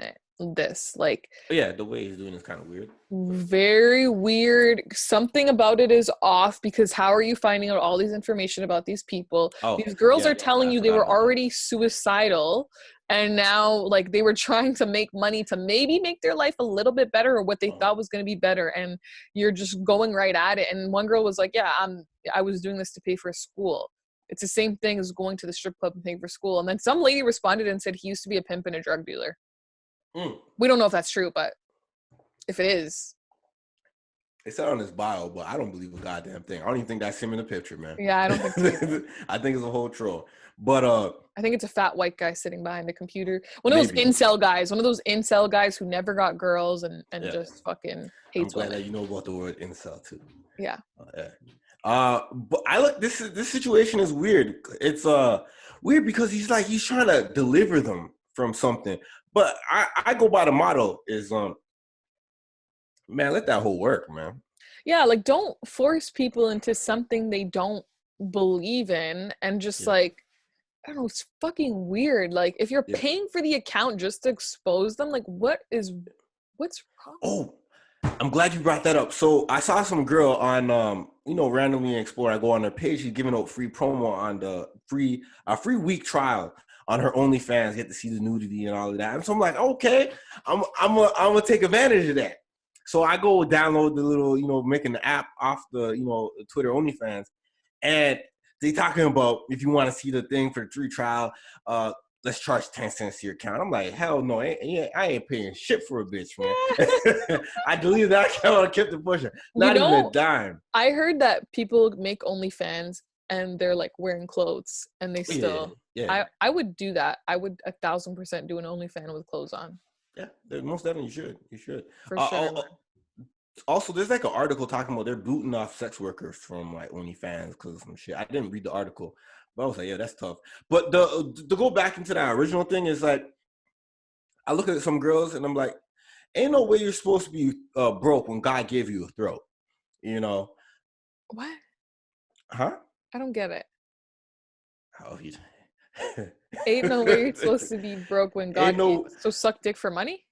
this. Like, yeah, the way he's doing is kind of weird. Very weird. Something about it is off, because how are you finding out all these information about these people? These girls are telling you they were already suicidal, and now, like, they were trying to make money to maybe make their life a little bit better, or what they thought was going to be better, and you're just going right at it. And one girl was like, yeah, I was doing this to pay for school. It's the same thing as going to the strip club and paying for school. And then some lady responded and said he used to be a pimp and a drug dealer. We don't know if that's true, but if it is, it's out on his bio, but I don't believe a goddamn thing. I don't even think that's him in the picture, man. Yeah, I don't think so. I think it's a whole troll. But I think it's a fat white guy sitting behind a computer. One of those incel guys who never got girls and just fucking hates women. I'm glad that you know about the word incel too. Yeah. But this situation is weird. It's weird because he's trying to deliver them from something. But I go by the motto is man, let that whole work, man. Yeah, like, don't force people into something they don't believe in, and just like, I don't know, it's fucking weird. Like, if you're paying for the account just to expose them, like, what's wrong? Oh, I'm glad you brought that up. So I saw some girl on randomly explore. I go on her page. She's giving out free promo on the free week trial on her OnlyFans. Get to see the nudity and all of that. And so I'm like, okay, I'm gonna take advantage of that. So I go download the little, making the app off the, Twitter OnlyFans, and they talking about, if you want to see the thing for the free trial, let's charge 10 cents to your account. I'm like, hell no, I ain't paying shit for a bitch, man. I deleted that account and kept it pushing. Not even a dime. I heard that people make OnlyFans and they're like wearing clothes and they still. Yeah. I would do that. I would 1,000% do an OnlyFans with clothes on. Yeah, most definitely you should. For sure. Also, there's like an article talking about they're booting off sex workers from like OnlyFans because of some shit. I didn't read the article, but I was like, yeah, that's tough. But to go back into that original thing is like, I look at some girls and I'm like, ain't no way you're supposed to be broke when God gave you a throat, What? Huh? I don't get it. How you? Ain't no way you're supposed to be broke when God so suck dick for money?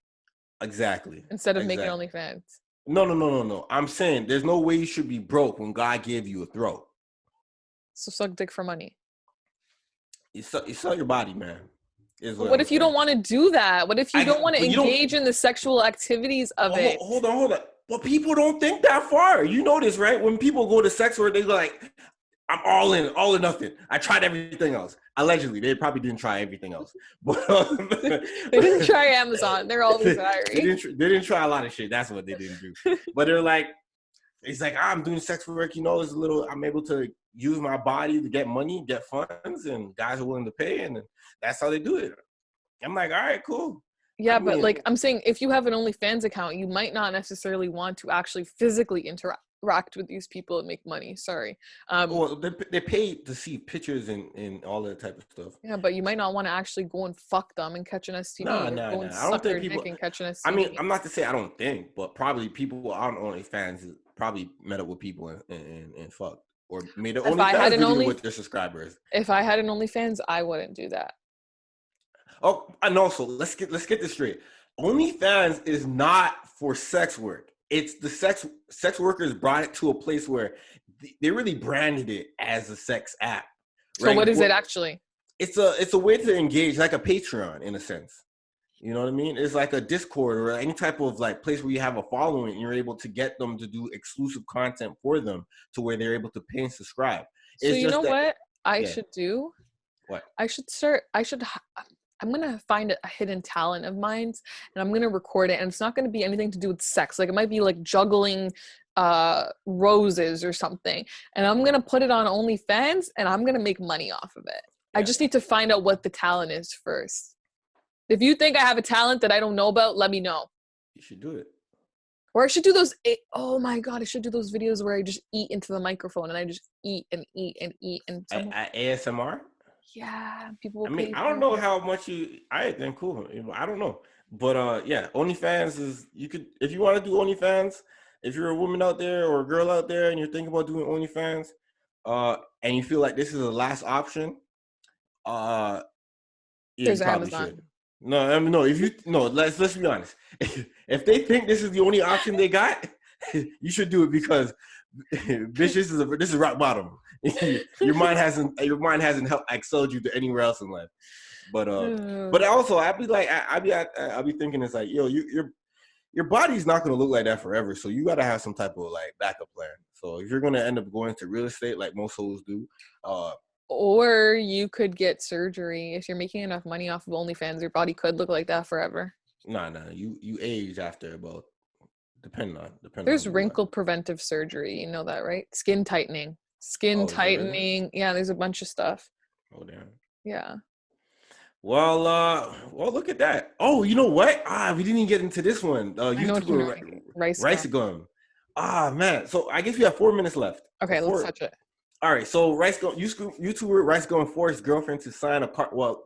Exactly. Instead of making OnlyFans. No. I'm saying there's no way you should be broke when God gave you a throat. So suck dick for money. You sell your body, man. What if you don't want to do that? What if you don't want to engage in the sexual activities of it? Hold on. Well, people don't think that far. You know this, right? When people go to sex work, they go like, I'm all in, all or nothing. I tried everything else. Allegedly, they probably didn't try everything else. But they didn't try Amazon. They're always hiring. They didn't try a lot of shit. That's what they didn't do. But they're like, it's like, I'm doing sex work. It's a little. I'm able to use my body to get money, get funds, and guys are willing to pay, and that's how they do it. I'm like, all right, cool. Yeah, but like I'm saying, if you have an OnlyFans account, you might not necessarily want to actually physically interact with these people and make money. Sorry. Well, they pay to see pictures and all that type of stuff. Yeah, but you might not want to actually go and fuck them and catch an STD. No. I don't think people and catch an STD. I mean, I'm not to say I don't think, but probably people on OnlyFans probably met up with people and fucked, or made an OnlyFans video with their subscribers. If I had an OnlyFans, I wouldn't do that. Oh, and also let's get this straight. OnlyFans is not for sex work. It's the sex workers brought it to a place where they really branded it as a sex app. Right? So what is it actually? it's a way to engage, like a Patreon in a sense. You know what I mean? It's like a Discord or any type of like place where you have a following and you're able to get them to do exclusive content for them to where they're able to pay and subscribe. So It's you know just what I should do? What? I'm gonna find a hidden talent of mine and I'm gonna record it, and it's not gonna be anything to do with sex. Like it might be like juggling roses or something, and I'm gonna put it on OnlyFans and I'm gonna make money off of it. I just need to find out what the talent is first. If you think I have a talent that I don't know about, let me know. You should do it. Or I should do those, oh my God, I should do those videos where I just eat into the microphone and I just eat and eat and eat. And ASMR? Yeah, people will I mean, I don't know how much I think cool. I don't know. But yeah, OnlyFans is, you could, if you want to do OnlyFans, if you're a woman out there or a girl out there and you're thinking about doing OnlyFans, and you feel like this is the last option, yeah, there's you probably Amazon. should. No, I mean, let's be honest. If they think this is the only option they got, you should do it because bitch, this is rock bottom. your mind hasn't excelled you to anywhere else in life. But also I'd be thinking it's like, yo, your body's not gonna look like that forever. So you gotta have some type of like backup plan. So if you're gonna end up going to real estate like most hoes do, or you could get surgery. If you're making enough money off of OnlyFans, your body could look like that forever. Nah, you age after about depending on. There's wrinkle preventive surgery, you know that, right? Skin tightening. Really? Yeah, there's a bunch of stuff. Oh damn. Yeah. Well, look at that. Oh, you know what? We didn't even get into this one. YouTuber Rice Gum. Man. So I guess we have 4 minutes left. Okay, let's touch it. All right, so YouTuber Rice Gum forced his girlfriend to sign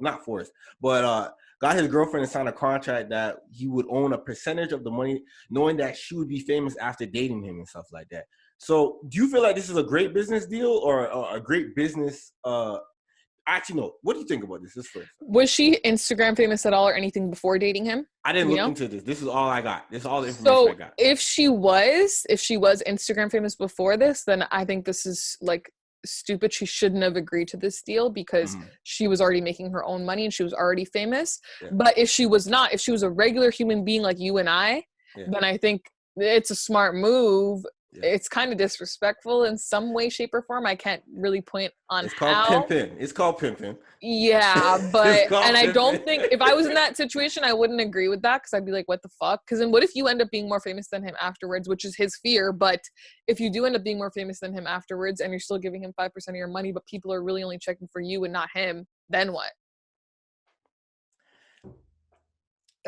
not forced, but got his girlfriend to sign a contract that he would own a percentage of the money, knowing that she would be famous after dating him and stuff like that. So, do you feel like this is a great business deal or a great business? Actually, no. What do you think about this? This first. Was she Instagram famous at all or anything before dating him? I didn't look into this. This is all I got. This is all the information I got. If she was Instagram famous before this, then I think this is like stupid. She shouldn't have agreed to this deal because she was already making her own money and she was already famous. Yeah. But if she was not, if she was a regular human being like you and I, then I think it's a smart move. Yeah. It's kind of disrespectful in some way, shape, or form. I can't really point on It's called pimping. It's called pimping. Yeah, but and I don't think if I was in that situation, I wouldn't agree with that because I'd be like, what the fuck? Because then what if you end up being more famous than him afterwards, which is his fear. But if you do end up being more famous than him afterwards and you're still giving him 5% of your money, but people are really only checking for you and not him, then what?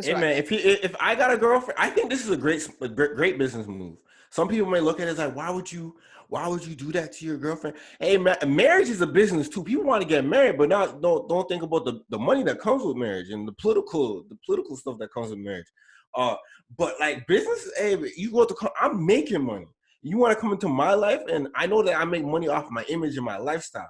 Hey man, if I got a girlfriend, I think this is a great business move. Some people may look at it as like, why would you do that to your girlfriend? Hey, marriage is a business too. People want to get married, but don't think about the money that comes with marriage and the political stuff that comes with marriage. But like business, hey, you go to I'm making money. You want to come into my life, and I know that I make money off my image and my lifestyle.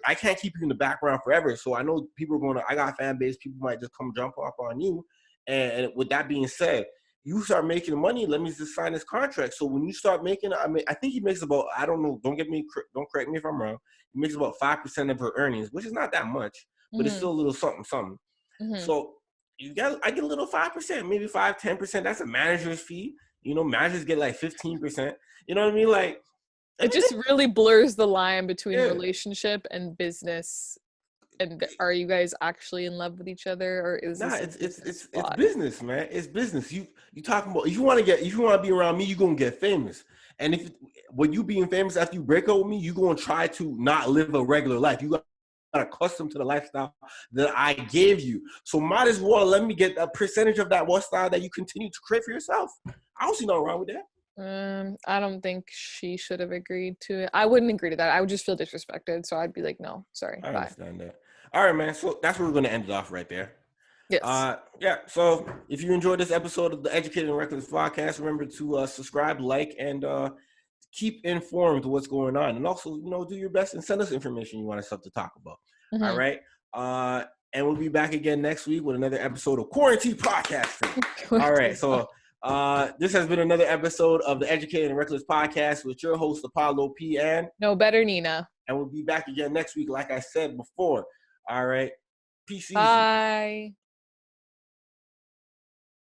I can't keep you in the background forever. So I know people are going to. I got a fan base. People might just come jump off on you. And with that being said, you start making money, let me just sign this contract. So when you start making, I think he makes about, I don't know, don't correct me if I'm wrong. He makes about 5% of her earnings, which is not that much, but it's still a little something. Mm-hmm. So I get a little 5%, maybe 5-10%. That's a manager's fee. You know, managers get like 15%. You know what I mean? Like it just really blurs the line between relationship and business. And are you guys actually in love with each other, or is it's business, man. It's business. You talking about if you want to be around me, you're gonna get famous. And when you being famous after you break up with me, you're gonna try to not live a regular life. You got accustomed to the lifestyle that I gave you. So might as well let me get a percentage of that lifestyle that you continue to create for yourself. I don't see nothing wrong with that. I don't think she should have agreed to it. I wouldn't agree to that. I would just feel disrespected. So I'd be like, no, sorry. I understand that. All right, man. So that's where we're going to end it off right there. Yes. Yeah. So if you enjoyed this episode of the Educated and Reckless podcast, remember to subscribe, like, and keep informed of what's going on. And also, do your best and send us information you want us to talk about. Mm-hmm. All right. And we'll be back again next week with another episode of Quarantine Podcasting. All right. So this has been another episode of the Educated and Reckless podcast with your host, Apollo P. and No Better Nina. And we'll be back again next week, like I said before. All right. Peace. Bye.